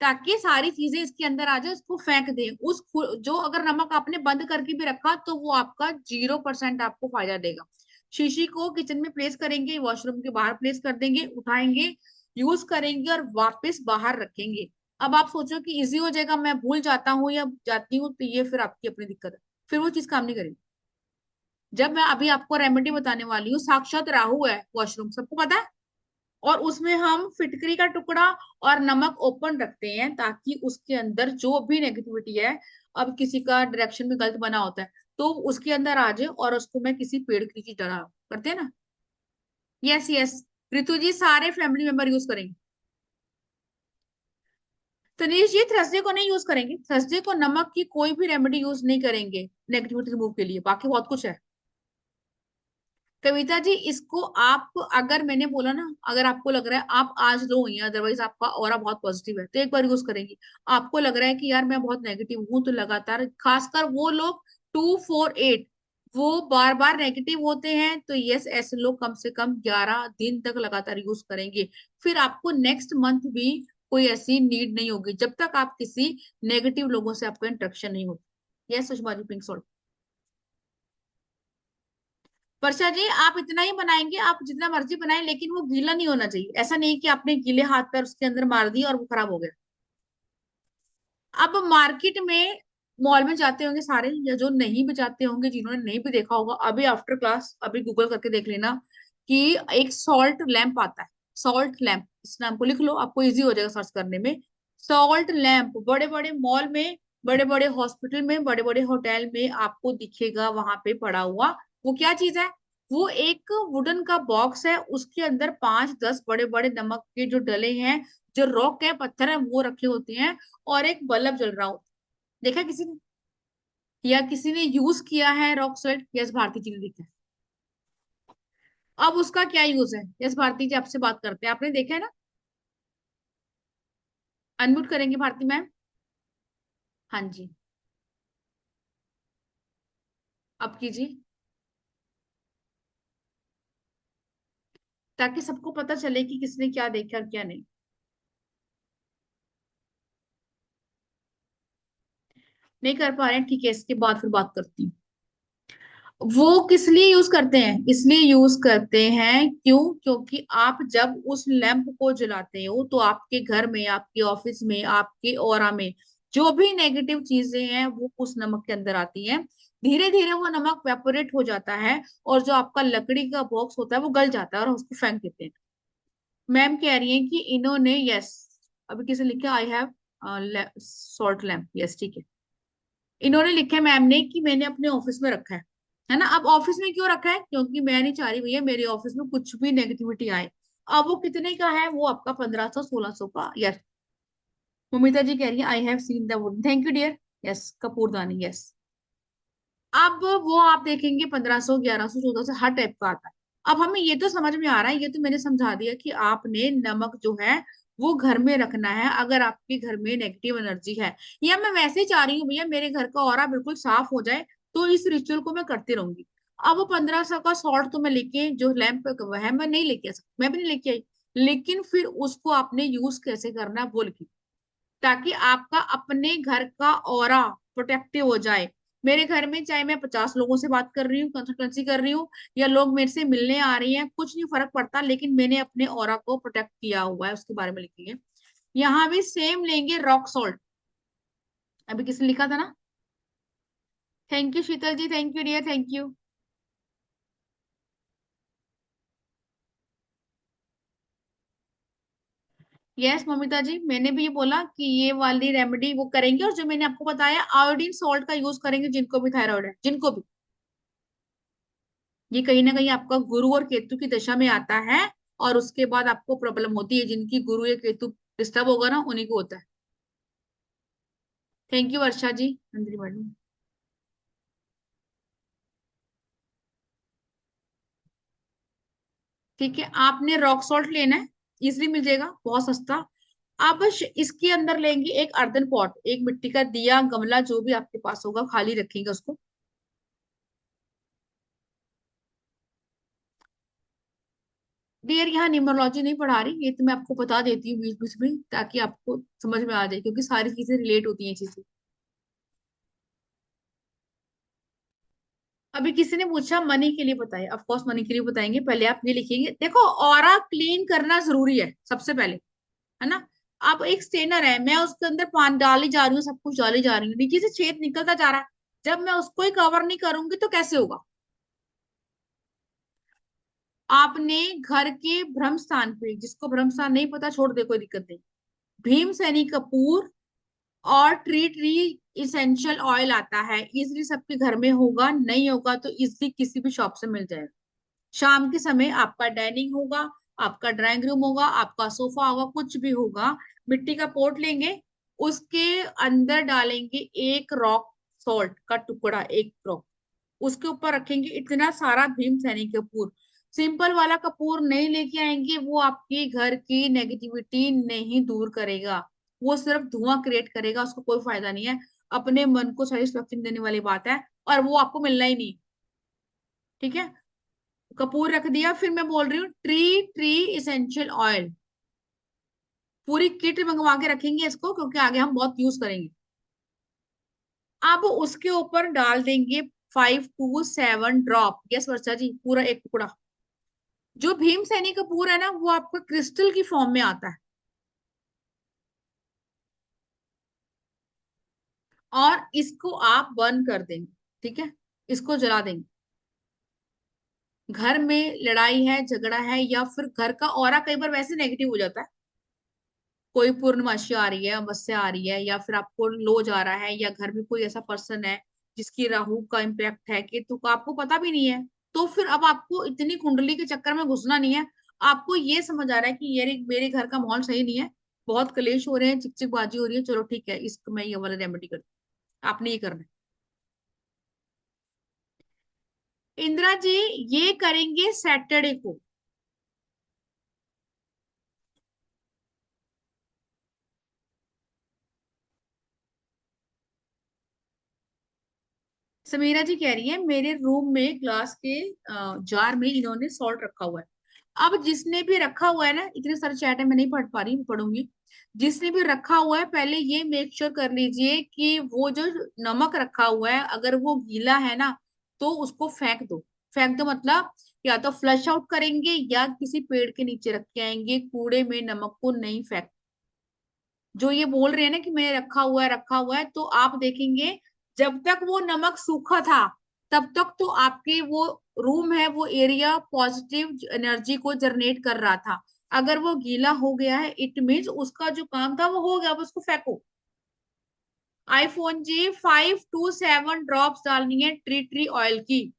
Speaker 1: ताकि सारी चीजें इसके अंदर आ जाए, उसको फेंक दें। जो अगर नमक आपने बंद करके भी रखा तो वो आपका 0% आपको फायदा देगा। शीशी को किचन में प्लेस करेंगे, वॉशरूम के बाहर प्लेस कर देंगे, उठाएंगे, यूज करेंगे और वापस बाहर रखेंगे। अब आप सोचो कि इजी हो जाएगा, मैं भूल जाता हूँ या जाती हूँ, तो ये फिर आपकी अपनी दिक्कत है, फिर वो चीज काम नहीं करेगी। जब मैं अभी आपको रेमेडी बताने वाली हूँ, साक्षात राहु है वॉशरूम, सबको पता है, और उसमें हम फिटकरी का टुकड़ा और नमक ओपन रखते हैं, ताकि उसके अंदर जो भी नेगेटिविटी है, अब किसी का डायरेक्शन में गलत बना होता है, तो उसके अंदर आ जाए, और उसको मैं किसी पेड़ की नीचे डरा करते हैं ना। यस यस, ऋतु जी, सारे फैमिली मेंबर यूज करेंगे। तनीष जी, थर्सडे को नहीं यूज करेंगे, थर्सडे को नमक की कोई भी रेमेडी यूज नहीं करेंगे नेगेटिविटी रिमूव के लिए, बाकी बहुत कुछ है। कविता जी, इसको आप, अगर मैंने बोला ना, अगर आपको लग रहा है आप आज लो ही, अदरवाइज आपका ऑरा बहुत पॉजिटिव है, तो एक बार यूज करेंगे। आपको लग रहा है कि यार मैं बहुत नेगेटिव हूं, तो लगातार, खासकर वो लोग 248, वो बार बार नेगेटिव होते हैं, तो यस ऐसे लोग कम से कम 11 दिन तक लगातार यूज करेंगे। फिर आपको नेक्स्ट मंथ भी कोई ऐसी नीड नहीं होगी जब तक आप किसी नेगेटिव लोगों से आपका इंटरेक्शन नहीं होता। Yes Sushma ji, pink salt. वर्षा जी आप इतना ही बनाएंगे, आप जितना मर्जी बनाएं, लेकिन वो गीला नहीं होना चाहिए। ऐसा नहीं कि आपने गीले हाथ पर उसके अंदर मार दिया और वो खराब हो गया। अब मार्केट में, मॉल में जाते होंगे सारे, या जो नहीं भी जाते होंगे, जिन्होंने नहीं भी देखा होगा, अभी आफ्टर क्लास अभी गूगल करके देख लेना कि एक सॉल्ट लैंप आता है। सॉल्ट लैंप, इस नाम को लिख लो, आपको इजी हो जाएगा सर्च करने में। सॉल्ट लैंप बड़े बड़े मॉल में, बड़े बड़े हॉस्पिटल में, बड़े बड़े होटल में आपको दिखेगा वहां पे पड़ा हुआ। वो क्या चीज है? वो एक वुडन का बॉक्स है, उसके अंदर 5-10 बड़े बड़े नमक के जो डले हैं, जो रॉक है, पत्थर है, वो रखे होते हैं, और एक बल्ब जल रहा हो। देखा किसी ने? या किसी ने यूज किया है रॉक सॉल्ट? यस भारती जी ने देखा है। अब उसका क्या यूज है? यस भारती जी आपसे बात करते हैं, आपने देखा है ना? अनम्यूट करेंगे भारती मैम। हाँ जी, अब कीजिए, ताकि सबको पता चले कि किसने क्या देखा और क्या नहीं। नहीं कर पा रहे हैं, ठीक है, इसके बाद फिर बात करती हूँ। वो किस लिए यूज करते हैं? इसलिए यूज करते हैं, क्यों? क्योंकि आप जब उस लैंप को जलाते हो तो आपके घर में, आपके ऑफिस में, आपके ऑरा में जो भी नेगेटिव चीजें हैं वो उस नमक के अंदर आती हैं। धीरे धीरे वो नमक वेपोरेट हो जाता है, और जो आपका लकड़ी का बॉक्स होता है वो गल जाता है और उसको फेंक देते हैं। मैम कह रही हैं कि इन्होंने, यस, अभी किसे लिखा? I have salt lamp, yes ठीक है। इन्होंने लिखा है मैम ने कि मैंने अपने ऑफिस में रखा है ना? अब ऑफिस में क्यों रखा है? क्योंकि मैं नहीं चाह रही भैया मेरे ऑफिस में कुछ भी नेगेटिविटी आए। अब वो कितने का है? वो आपका 1500-1600 का। यस, ममिता जी कह रही है I have seen the wood, thank you dear. Yes, कपूरदानी, यस। अब वो आप देखेंगे 1500, 1100, 1400, हर टाइप का आता है। अब हमें ये तो समझ में आ रहा है, ये तो मैंने समझा दिया कि आपने नमक जो है वो घर में रखना है अगर आपके घर में नेगेटिव एनर्जी है। या मैं वैसे ही चाह रही हूँ भैया मेरे घर का ऑरा बिल्कुल साफ हो जाए, तो इस रिचुअल को मैं करती रहूंगी। अब वो 1500 का सॉल्ट तो मैं लेके, जो लैंप है मैं नहीं लेके आ सकती, मैं भी नहीं लेके आई। लेकिन फिर उसको आपने यूज कैसे करना है वो लिखिए, ताकि आपका अपने घर का ऑरा प्रोटेक्टिव हो जाए। मेरे घर में चाहे मैं 50 लोगों से बात कर रही हूँ, कंसल्टेंसी कर रही हूँ, या लोग मेरे से मिलने आ रही हैं, कुछ नहीं फर्क पड़ता, लेकिन मैंने अपने ऑरा को प्रोटेक्ट किया हुआ है, उसके बारे में लिखिए। यहाँ भी सेम लेंगे रॉक सॉल्ट। अभी किसने लिखा था ना? Thank you Sheetal ji, thank you dear, thank you. Yes Mamita ji, मैंने भी ये बोला कि ये वाली रेमेडी वो करेंगे, और जो मैंने आपको बताया आयोडीन सॉल्ट का यूज करेंगे जिनको भी थायराइड है, जिनको भी। ये कहीं ना कहीं आपका गुरु और केतु की दशा में आता है, और उसके बाद आपको प्रॉब्लम होती है। जिनकी गुरु या केतु डिस्टर्ब होगा ना, उन्हीं को होता है। Thank you Varsha ji, Anjali madam. ठीक है, आपने रॉक सॉल्ट लेना है, इजिली मिल जाएगा, बहुत सस्ता। अब इसके अंदर लेंगे एक अर्दन पॉट, एक मिट्टी का दिया, गमला, जो भी आपके पास होगा, खाली रखेंगे उसको। डियर यहाँ न्यूमरोलॉजी नहीं पढ़ा रही, ये तो मैं आपको बता देती हूँ बीच बीच में, ताकि आपको समझ में आ जाए, क्योंकि सारी चीजें रिलेट होती हैं चीजें। अभी किसी ने पूछा मनी के लिए बताइए, ऑफ कोर्स मनी के लिए बताएंगे, पहले आप ये लिखेंगे, देखो ऑरा क्लीन करना जरूरी है सबसे पहले, है ना? अब एक स्टेनर है, मैं उसके अंदर पानी डाली जा रही हूँ, सब कुछ डाली जा रही हूँ, नीचे से छेद निकलता जा रहा है। जब मैं उसको ही कवर नहीं करूंगी तो कैसे होगा? आपने घर के ब्रह्म स्थान पे, जिसको ब्रह्म स्थान नहीं पता छोड़ दे, कोई दिक्कत नहीं, भीम सैनी कपूर और ट्री ट्री इसेंशियल ऑयल आता है, इजिली सबके घर में होगा, नहीं होगा तो इजिली किसी भी शॉप से मिल जाएगा। शाम के समय आपका डाइनिंग होगा, आपका ड्राइंग रूम होगा, आपका सोफा होगा, कुछ भी होगा, मिट्टी का पोट लेंगे, उसके अंदर डालेंगे एक रॉक सॉल्ट का टुकड़ा, एक रॉक, उसके ऊपर रखेंगे इतना सारा भीम सैनिक कपूर। सिंपल वाला कपूर नहीं लेके आएंगे, वो आपके घर की नेगेटिविटी नहीं दूर करेगा, वो सिर्फ धुआं क्रिएट करेगा, उसको कोई फायदा नहीं है। अपने मन को सेटिस्फेक्शन देने वाली बात है, और वो आपको मिलना ही नहीं। ठीक है, कपूर रख दिया। फिर मैं बोल रही हूँ ट्री ट्री इसेंशियल ऑयल, पूरी किट मंगवा के रखेंगे इसको, क्योंकि आगे हम बहुत यूज करेंगे। अब उसके ऊपर डाल देंगे 5 to 7 ड्रॉप, यस वर्षा जी, पूरा एक टुकड़ा। जो भीम सैनी कपूर है ना, वो आपका क्रिस्टल की फॉर्म में आता है, और इसको आप बर्न कर देंगे। ठीक है, इसको जला देंगे। घर में लड़ाई है, झगड़ा है, या फिर घर का ऑरा कई बार वैसे नेगेटिव हो जाता है, कोई पूर्णमासी आ रही है, अमावस्या आ रही है, या फिर आपको लो जा रहा है, या घर में कोई ऐसा पर्सन है जिसकी राहु का इम्पैक्ट है कि तो आपको पता भी नहीं है, तो फिर अब आपको इतनी कुंडली के चक्कर में घुसना नहीं है। आपको ये समझ आ रहा है कि ये मेरे घर का माहौल सही नहीं है, बहुत कलेश हो रहे हैं, चिकचिकबाजी हो रही है, चलो ठीक है, इसको मैं ये वाला रेमेडी करती हूँ, आपने ये करना है। इंदिरा जी, ये करेंगे सैटरडे को। समीरा जी कह रही है मेरे रूम में ग्लास के जार में इन्होंने सॉल्ट रखा हुआ है। अब जिसने भी रखा हुआ है ना, इतने सारे चैट है मैं नहीं पढ़ पा रही, मैं पढ़ूंगी। जिसने भी रखा हुआ है, पहले ये मेक श्योर कर लीजिए कि वो जो नमक रखा हुआ है, अगर वो गीला है ना, तो उसको फेंक दो। फेंक दो मतलब या तो फ्लश आउट करेंगे, या किसी पेड़ के नीचे रख के आएंगे, कूड़े में नमक को नहीं फेंक। जो ये बोल रहे हैं ना कि मैंने रखा हुआ है, तो आप देखेंगे जब तक वो नमक सूखा था, तब तक तो आपके वो रूम है, वो एरिया पॉजिटिव एनर्जी को जनरेट कर रहा था। अगर वो गीला हो गया है, इट मीन्स उसका जो काम था वो हो गया, अब उसको फेंको। आईफोन जी 5 to 7 ड्रॉप्स डालनी है ट्री ट्री ऑयल की।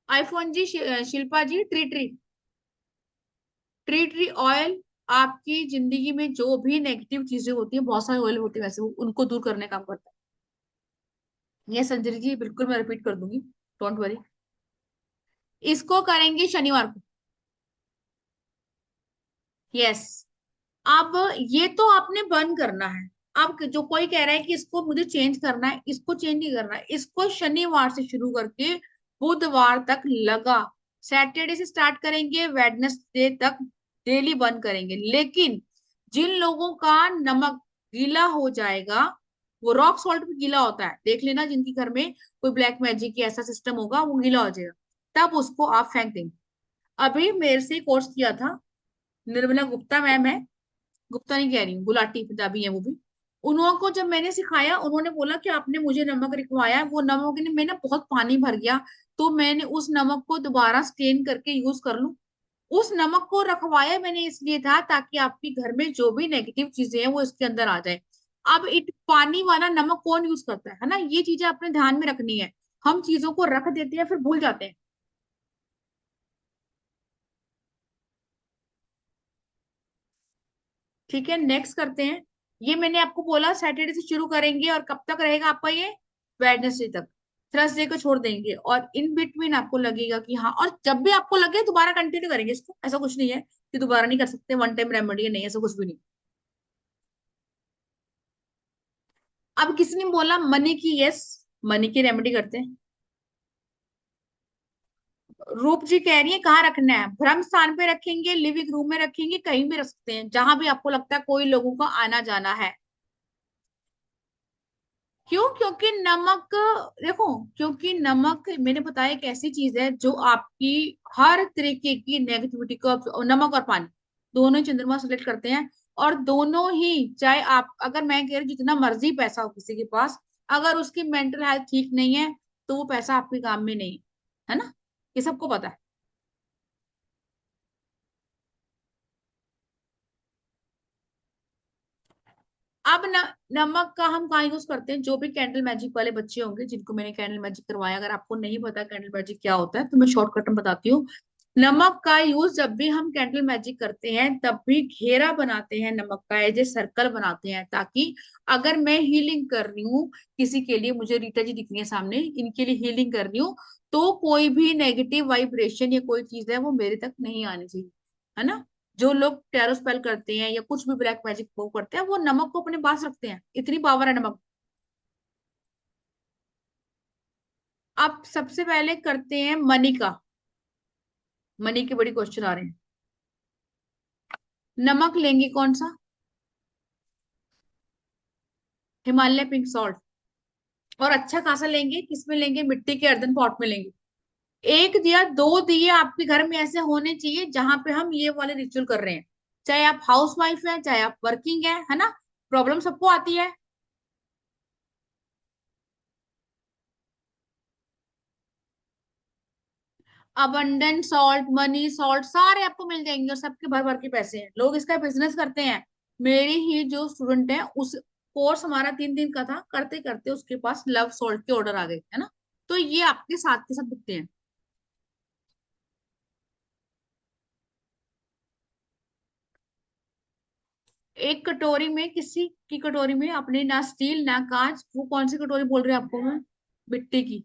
Speaker 1: आईफोन जी Shilpa ji, tree tree, tree tree oil आपकी जिंदगी में जो भी नेगेटिव चीजें होती है, बहुत सारे ऑयल होते हैं वैसे, वो उनको दूर करने का काम करता है। ये संजय जी बिल्कुल मैं रिपीट कर दूंगी, डोंट वरी। इसको करेंगे शनिवार को। यस। अब ये तो आपने बंद करना है। अब जो कोई कह रहा है कि इसको मुझे चेंज करना है, इसको चेंज नहीं करना है, इसको शनिवार से शुरू करके बुधवार तक लगा, सैटरडे से स्टार्ट करेंगे, वेडनेसडे तक डेली बंद करेंगे। लेकिन जिन लोगों का नमक गीला हो जाएगा, वो रॉक सॉल्ट भी गीला होता है, देख लेना जिनके घर में कोई ब्लैक मैजिक की ऐसा सिस्टम होगा, वो गीला हो जाएगा, तब उसको आप फेंक देंगे। अभी मेरे से कोर्स किया था निर्मला गुप्ता मैम है, गुप्ता नहीं कह रही हूँ, गुलाटी पंजाबी है वो भी। उन्होंने को जब मैंने सिखाया, उन्होंने बोला कि आपने मुझे नमक रिखवाया है, वो नमक ने मैंने बहुत पानी भर गया, तो मैंने उस नमक को दोबारा स्टेन करके यूज कर लूं। उस नमक को रखवाया मैंने इसलिए था ताकि आपके घर में जो भी नेगेटिव चीजें हैं वो इसके अंदर आ जाए। अब इट पानी वाला नमक कौन यूज करता है ना, ये चीजें अपने ध्यान में रखनी है। हम चीजों को रख देते हैं फिर भूल जाते हैं। ठीक है, नेक्स्ट करते हैं। ये मैंने आपको बोला सैटरडे से शुरू करेंगे, और कब तक रहेगा आपका ये, वेडनेसडे तक। थर्सडे को छोड़ देंगे, और इन बिटवीन आपको लगेगा कि हाँ, और जब भी आपको लगे दोबारा कंटिन्यू करेंगे इसको, ऐसा कुछ नहीं है कि दोबारा नहीं कर सकते, वन टाइम रेमेडी नहीं, ऐसा कुछ भी नहीं। अब किसी ने बोला मनी की, यस, मनी की रेमेडी करते हैं। रूप जी कह रही है कहाँ रखना है, ब्रह्म स्थान पे रखेंगे, लिविंग रूम में रखेंगे, कहीं भी रख सकते हैं, जहां भी आपको लगता है कोई लोगों का आना जाना है। क्यों? क्योंकि नमक, देखो, क्योंकि नमक मैंने बताया एक ऐसी चीज है जो आपकी हर तरीके की नेगेटिविटी को, नमक और पानी दोनों ही चंद्रमा सेलेक्ट करते हैं। और दोनों ही, चाहे आप, अगर मैं कह रही हूँ जितना मर्जी पैसा हो किसी के पास, अगर उसकी मेंटल हेल्थ ठीक नहीं है, तो वो पैसा आपके काम में नहीं है ना, ये सबको पता है। अब नमक का हम कहाँ यूज करते हैं, जो भी कैंडल मैजिक वाले बच्चे होंगे जिनको मैंने कैंडल मैजिक करवाया, अगर आपको नहीं पता कैंडल मैजिक क्या होता है, तो मैं शॉर्टकट में बताती हूँ। नमक का यूज जब भी हम कैंडल मैजिक करते हैं, तब भी घेरा बनाते हैं नमक का, एज ए सर्कल बनाते हैं, ताकि अगर मैं हीलिंग कर रही हूँ किसी के लिए, मुझे रीटा जी दिख रही है सामने, इनके लिए हीलिंग कर रही हूँ, तो कोई भी नेगेटिव वाइब्रेशन या कोई चीज है वो मेरे तक नहीं आनी चाहिए, है ना। जो लोग टैरो स्पेल करते हैं या कुछ भी ब्लैक मैजिक वो करते हैं, वो नमक को अपने पास रखते हैं, इतनी पावर है नमक। अब सबसे पहले करते हैं मनी का। मनी के बड़ी क्वेश्चन आ रहे हैं। नमक लेंगे कौन सा? Himalaya pink salt. और अच्छा खासा लेंगे, किसमें लेंगे? मिट्टी के अर्दन पॉट में लेंगे। एक दिया, दो दिए आपके घर में ऐसे होने चाहिए जहां पे हम ये वाले रिचुअल कर रहे हैं। चाहे आप हाउस वाइफ है, चाहे आप वर्किंग है ना? प्रॉब्लम सबको आती है। अबंडेंट सॉल्ट, मनी सॉल्ट सारे आपको मिल जाएंगे, और सबके भर भर के पैसे हैं, लोग इसका बिजनेस करते हैं। मेरी ही जो स्टूडेंट है, उस कोर्स हमारा 3 दिन का था, करते करते उसके पास लव सॉल्ट के ऑर्डर आ गए, है ना? तो ये आपके साथ के साथ बिकते हैं। एक कटोरी में, किसी की कटोरी में, अपने ना स्टील ना कांच, वो कौन सी कटोरी बोल रहे हैं आपको मैं? मिट्टी की,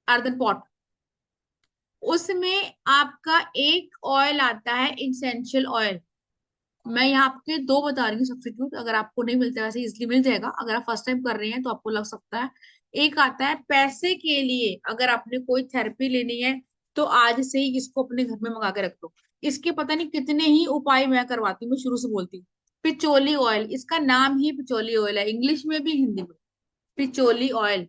Speaker 1: अर्दन पॉट। उसमें आपका एक ऑयल आता है, इंसेंशियल ऑयल। मैं यहाँ आपके दो बता रही हूँ सब्स्टिट्यूट, अगर आपको नहीं मिलता वैसे इजिली मिल जाएगा, अगर आप फर्स्ट टाइम कर रहे हैं तो आपको लग सकता है। एक आता है पैसे के लिए, अगर आपने कोई थेरेपी लेनी है तो आज से ही इसको अपने घर में मंगा के रख दो। इसके पता नहीं कितने ही उपाय मैं करवाती हूँ, मैं शुरू से बोलती हूँ। पिचोली ऑयल, इसका नाम ही पिचोली ऑयल है, इंग्लिश में भी हिंदी में। पिचोली ऑयल।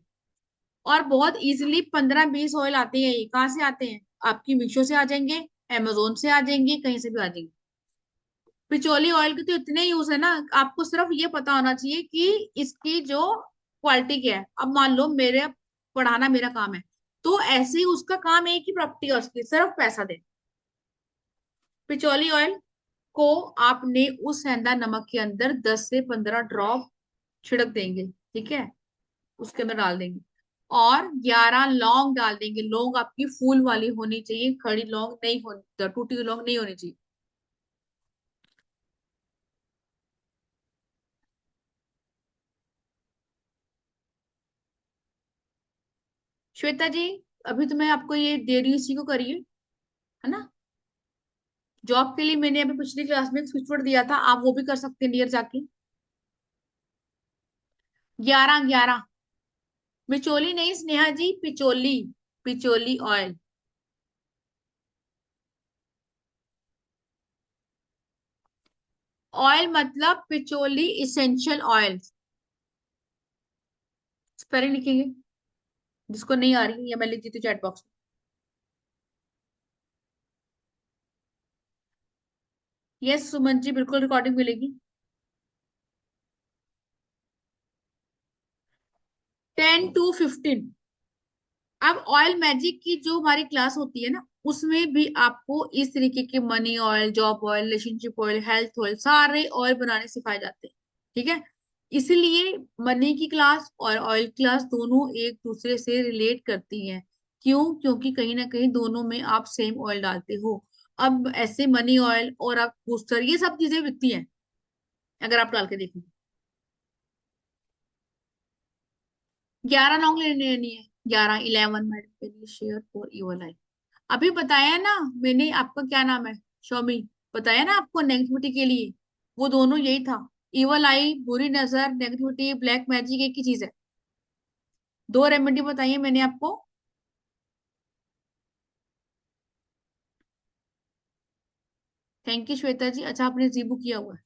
Speaker 1: और बहुत इजिली 15-20 ऑयल आते हैं। ये कहाँ से आते हैं? आपकी मीशो से आ जाएंगे, अमेजोन से आ जाएंगे, कहीं से भी आ जाएंगे। पिचोली ऑयल के तो इतने यूज है ना, आपको सिर्फ ये पता होना चाहिए कि इसकी जो क्वालिटी क्या है। अब मान लो मेरे पढ़ाना मेरा काम है, तो ऐसे ही उसका काम एक ही प्रॉपर्टी है उसकी, सिर्फ पैसा दे। पिचोली ऑयल को आपने उस सेंधा नमक के अंदर 10 से 15 ड्रॉप छिड़क देंगे, ठीक है? उसके अंदर डाल देंगे। और 11 लौंग डाल देंगे। लौंग आपकी फूल वाली होनी चाहिए, खड़ी लौंग नहीं होनी, टूटी हुई लौंग नहीं होनी चाहिए। श्वेता जी, अभी तो मैं आपको ये दे रही हूँ, इसी को करिए, है ना? जॉब के लिए मैंने अभी पिछली क्लास में एक स्विच बोर्ड दिया था, आप वो भी कर सकते हैं नियर जाके। 11 11। बिचोली नहीं स्नेहा जी, पिचोली। पिचोली ऑयल। ऑयल मतलब पिचोली इसेंशियल ऑयल। स्पेलिंग लिखेंगे, जिसको नहीं आ रही या मैं लिख देती हूँ चैट बॉक्स में। यस सुमन जी, बिल्कुल रिकॉर्डिंग मिलेगी। 10 to 15। अब ऑयल मैजिक की जो हमारी क्लास होती है ना, उसमें भी आपको इस तरीके के money oil, job oil, relationship oil, health oil, सारे ऑयल बनाने सिखाए जाते हैं, ठीक है? इसलिए मनी की क्लास और ऑयल क्लास दोनों एक दूसरे से रिलेट करती हैं। क्यों? क्योंकि कहीं ना कहीं दोनों में आप सेम ऑयल डालते हो। अब ऐसे मनी ऑयल और आप बूस्टर, ये सब चीजें बिकती हैं, अगर आप डाल के देखें। 11 लॉन्ग लेनी है, 11 11 मैडम के लिए शेयर फॉर ईवल आई। अभी बताया ना मैंने, आपका क्या नाम है? शौमी। बताया ना आपको नेगेटिविटी के लिए, वो दोनों यही था। इवल आई, बुरी नजर, नेगेटिविटी, ब्लैक मैजिक एक ही चीज है। दो रेमेडी बताइए मैंने आपको। थैंक यू श्वेता जी। अच्छा, आपने जीबू किया हुआ है।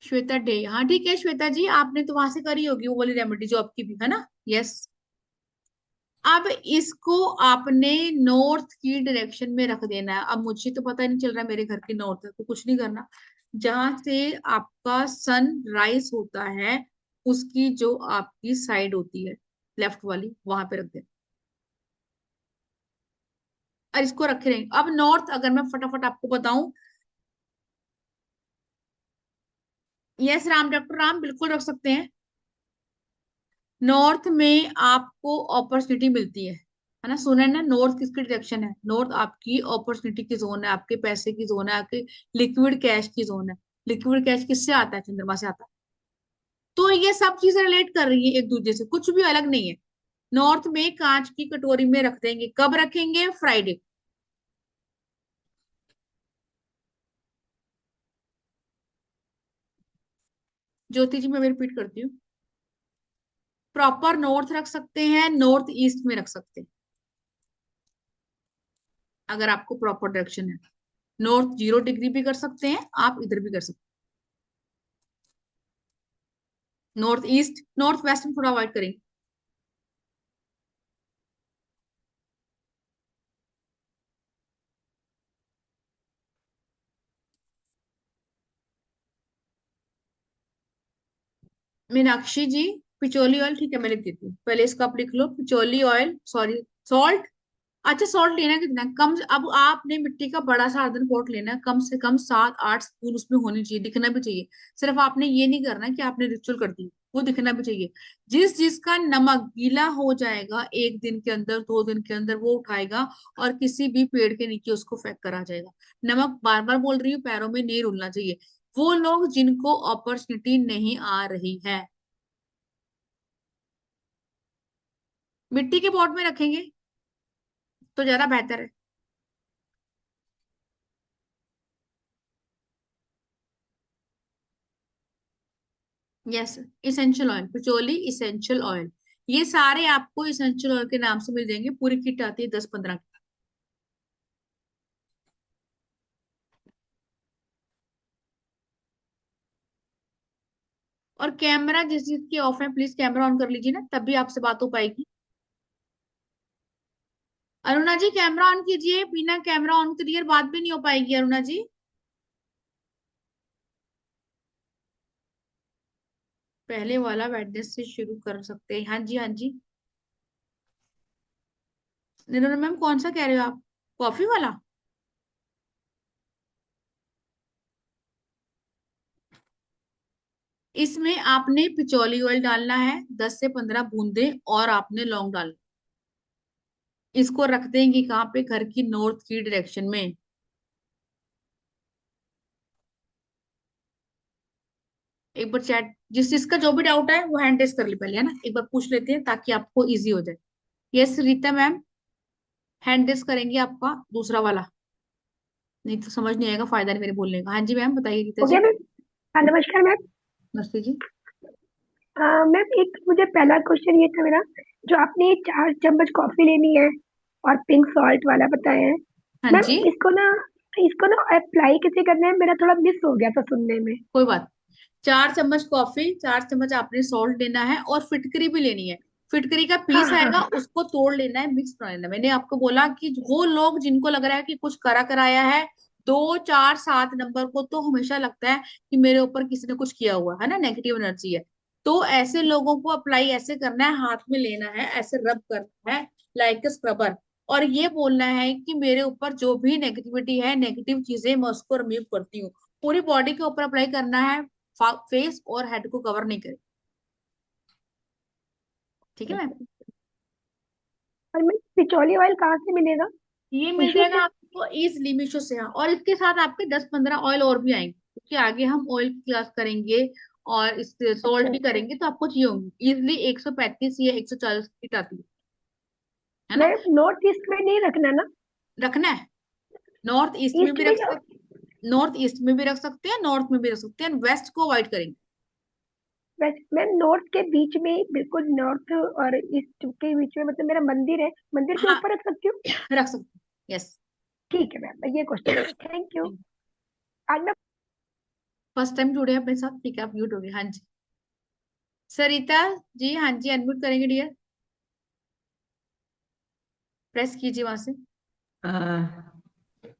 Speaker 1: श्वेता डे, हाँ ठीक है श्वेता जी, आपने तो वहां से करी होगी वो वाली रेमेडी जो आपकी भी है ना। यस। अब इसको आपने नॉर्थ की डायरेक्शन में रख देना है। अब मुझे तो पता नहीं चल रहा मेरे घर की नॉर्थ है, तो कुछ नहीं करना। जहां से आपका सन राइज होता है, उसकी जो आपकी साइड होती है लेफ्ट वाली, वहां पे रख देना। और इसको रखे रहेंगे। अब नॉर्थ अगर मैं फटाफट आपको बताऊं, यस राम, डॉक्टर राम, बिल्कुल रख सकते हैं। नॉर्थ में आपको अपॉर्चुनिटी मिलती है ना? सुना है ना, नॉर्थ किसकी डायरेक्शन है? नॉर्थ आपकी अपॉर्चुनिटी की जोन है, आपके पैसे की जोन है, आपके लिक्विड कैश की जोन है। लिक्विड कैश किससे आता है? चंद्रमा से आता है। तो ये सब चीजें रिलेट कर रही है एक दूसरे से, कुछ भी अलग नहीं है। नॉर्थ में कांच की कटोरी में रख देंगे। कब रखेंगे? फ्राइडे। ज्योति जी मैं रिपीट करती हूँ, प्रॉपर नॉर्थ रख सकते हैं, नॉर्थ ईस्ट में रख सकते हैं, अगर आपको प्रॉपर डायरेक्शन है। नॉर्थ 0 डिग्री भी कर सकते हैं आप, इधर भी कर सकते हैं। नॉर्थ ईस्ट, नॉर्थ वेस्ट में थोड़ा अवॉइड करेंगे। मीनाक्षी जी, पिचोली ऑयल, ठीक है मैं लिख देती हूँ, पहले इसका आप लिख लो, पिचोली ऑयल, सॉरी सॉल्ट। अच्छा सॉल्ट लेना है कितना कम? अब आपने मिट्टी का बड़ा सा अर्धन पॉट लेना है, कम से कम 7-8 स्पून उसमें होनी चाहिए, दिखना भी चाहिए। सिर्फ आपने ये नहीं करना कि आपने रिचुअल कर दी, वो दिखना भी चाहिए। जिस जिसका नमक गीला हो जाएगा 1 दिन के अंदर, 2 दिन के अंदर, वो उठाएगा और किसी भी पेड़ के नीचे उसको फेंक कर आ जाएगा। नमक, बार बार बोल रही हूँ, पैरों में नहीं रुलना चाहिए। वो लोग जिनको अपॉर्चुनिटी नहीं आ रही है, मिट्टी के पॉट में रखेंगे तो ज्यादा बेहतर है। Yes, essential oil, patchouli essential oil, ये सारे आपको इसेंशियल ऑयल के नाम से मिल जाएंगे। पूरी किट आती है 10-15 की। और कैमरा जिस जिसकी ऑफ है प्लीज कैमरा ऑन कर लीजिए ना, तभी आपसे बात हो पाएगी। अरुणा जी कैमरा ऑन कीजिए, बिना कैमरा ऑन क्लियर बात भी नहीं हो पाएगी अरुणा जी। पहले वाला वेडनेस से शुरू कर सकते हैं, हाँ जी हाँ जी। निरंजन मैम कौन सा कह रहे हो आप? कॉफी वाला? इसमें आपने पिचोली ऑयल डालना है, 10 से 15 बूंदे, और आपने लौंग डालना। इसको रख देंगे कहाँ पे? घर की नॉर्थ की डायरेक्शन में। एक बार चैट, जिसका जो भी डाउट है वो हैंड रेस कर ले पहले, है ना, एक बार पूछ लेते हैं ताकि आपको इजी हो जाए। Yes Rita ma'am, hand raise करेंगे आपका दूसरा वाला, नहीं तो समझ नहीं आएगा, फायदा नहीं मेरे बोलने का। हाँ जी मैम बताइए रीता
Speaker 4: हो गया
Speaker 1: जी।
Speaker 4: मैम। हाँ नमस्कार मैम।
Speaker 1: नमस्ते जी।
Speaker 4: मैम एक मुझे पहला क्वेश्चन ये था मेरा, जो आपने 4 चम्मच कॉफी लेनी है और पिंक सॉल्ट वाला बताया है
Speaker 1: हाँ
Speaker 4: मैम,
Speaker 1: जी,
Speaker 4: इसको ना अप्लाई कैसे करना है? मेरा थोड़ा मिस हो गया था सुनने में।
Speaker 1: कोई बात। 4 चम्मच कॉफी, 4 चम्मच आपने सॉल्ट लेना है, और फिटकरी भी लेनी है। फिटकरी का
Speaker 4: हाँ
Speaker 1: पीस
Speaker 4: हाँ
Speaker 1: आएगा,
Speaker 4: हाँ।
Speaker 1: उसको तोड़ लेना है, मिक्स बना लेना है। मैंने आपको बोला कि वो लोग जिनको लग रहा है कि कुछ करा कराया है, 2, 4, 7 नंबर को तो हमेशा लगता है कि मेरे ऊपर किसी ने कुछ किया हुआ है ना, नेगेटिव एनर्जी है। तो ऐसे लोगों को अप्लाई ऐसे करना है, हाथ में लेना है, ऐसे रब करना है लाइक स्क्रबर, और ये बोलना है कि मेरे ऊपर जो भी नेगेटिविटी है, नेगेटिव चीजें, मैं उसको रिमूव करती हूँ। पूरी बॉडी के ऊपर अप्लाई करना है, फेस और हेड को कवर नहीं करे। ठीक है मैम?
Speaker 4: और मैम पिचौली ऑयल कहाँ से मिलेगा?
Speaker 1: ये मिल
Speaker 4: मीशो
Speaker 1: जाएगा
Speaker 4: से?
Speaker 1: आपको इजिली मीशो से, हाँ। और इसके साथ आपके 10-15 ऑयल और भी आएंगे, क्योंकि आगे हम ऑयल की क्लास करेंगे और इस
Speaker 4: अच्छा
Speaker 1: सोल्ट भी
Speaker 4: अच्छा।
Speaker 1: करेंगे, तो आपको चाहिए होंगी इजिली 135 या 140 की आती है ना।
Speaker 4: मैम नॉर्थ ईस्ट में नहीं रखना ना?
Speaker 1: रखना है, नॉर्थ ईस्ट में
Speaker 4: ईस्ट
Speaker 1: भी
Speaker 4: में
Speaker 1: रख सकते, नॉर्थ ईस्ट में भी रख सकते हैं, नॉर्थ में भी रख सकते हैं, वेस्ट को अवॉइड करेंगे।
Speaker 4: वैसे मैम नॉर्थ के बीच में ही, बिल्कुल नॉर्थ और ईस्ट के बीच में, मतलब मेरा मंदिर है, मंदिर के
Speaker 1: हाँ
Speaker 4: ऊपर रख सकती हूँ?
Speaker 1: रख सकते हैं, यस।
Speaker 4: ठीक है मैम, ये क्वेश्चन है, थैंक यू। आज मैं
Speaker 1: फर्स्ट टाइम जुड़े हैं अपने साथ, ठीक है आप म्यूट हो गए, हाँ जी। सरिता जी, हाँ जी अनम्यूट करेंगे डियर, प्रेस कीजिए वहां से।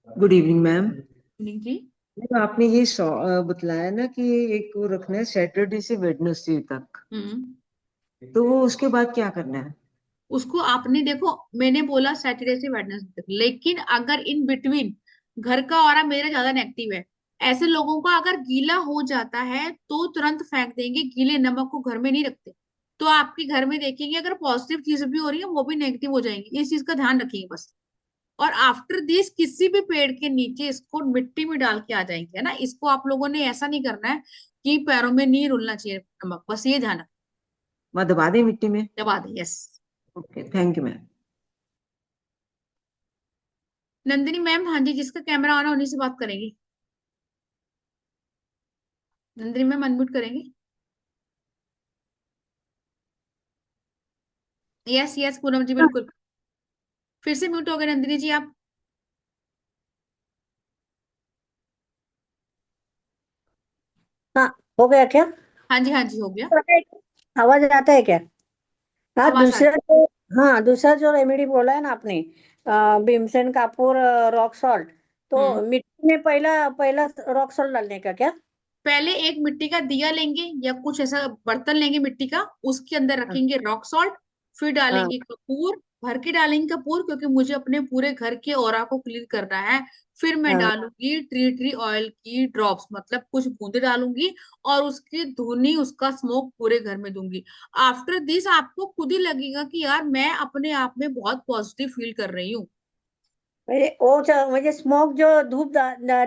Speaker 5: Good evening ma'am.
Speaker 1: Sunil ji,
Speaker 5: ma'am आपने ये बतलाया ना कि एक वो रखना है सैटरडे से वेडनेसडे तक,
Speaker 1: हम्म,
Speaker 5: तो वो उसके बाद क्या करना है?
Speaker 1: उसको आपने देखो, मैंने बोला सैटरडे से वेडनेसडे तक, लेकिन अगर इन बिटवीन घर का ऑरा मेरा ज्यादा नेगेटिव है, ऐसे लोगों का अगर गीला हो जाता है तो तुरंत फेंक देंगे, गीले नमक को घर में नहीं रखते। तो आपके घर में देखेंगे अगर पॉजिटिव चीज भी हो रही है वो भी नेगेटिव हो जाएंगी, इस चीज का ध्यान रखिए बस। और आफ्टर दिस किसी भी पेड़ के नीचे इसको मिट्टी में डाल के आ जाएंगे, है ना। इसको आप लोगों ने ऐसा नहीं करना है कि पैरों में नहीं रुलना चाहिए नमक, बस ये ध्यान रखना।
Speaker 5: वहां दबा दें मिट्टी में?
Speaker 1: दबा दें, yes.
Speaker 5: Okay, thank you ma'am.
Speaker 1: Nandini ma'am, हाँ जी, जिसका कैमरा ऑन है उन्हीं से बात करेंगी। नंदिनी मैम अनम्यूट करेंगे। यस यस पूनम जी, बिल्कुल। फिर से म्यूट हो गए नंदिनी जी आप।
Speaker 6: हाँ, हो गया क्या?
Speaker 1: हाँ जी हाँ जी, हो गया।
Speaker 6: आवाज आता है क्या? हाँ,
Speaker 1: आवाज आ रही।
Speaker 6: दूसरा जो रेमेडी बोला है ना आपने, भीमसेन कापूर, रॉक सॉल्ट, तो
Speaker 1: हम्म।
Speaker 6: मिट्टी में पहला पहला रॉक सॉल्ट डालने का क्या?
Speaker 1: पहले एक मिट्टी का दिया लेंगे या कुछ ऐसा बर्तन लेंगे मिट्टी का, उसके अंदर
Speaker 6: हाँ
Speaker 1: रखेंगे रॉक सॉल्ट। फिर
Speaker 6: हाँ
Speaker 1: डालेंगे कपूर, भर के डालेंगे कपूर, क्योंकि मुझे अपने पूरे घर के ऑरा को क्लीन करना है। फिर मैं
Speaker 6: हाँ
Speaker 1: डालूंगी ट्री ट्री ऑयल की ड्रॉप्स, मतलब कुछ बूंदे डालूंगी, और उसकी धुनी, उसका स्मोक पूरे घर में दूंगी। आफ्टर दिस आपको खुद ही लगेगा कि यार मैं अपने आप में बहुत पॉजिटिव फील कर रही हूँ।
Speaker 6: मुझे स्मोक जो धूप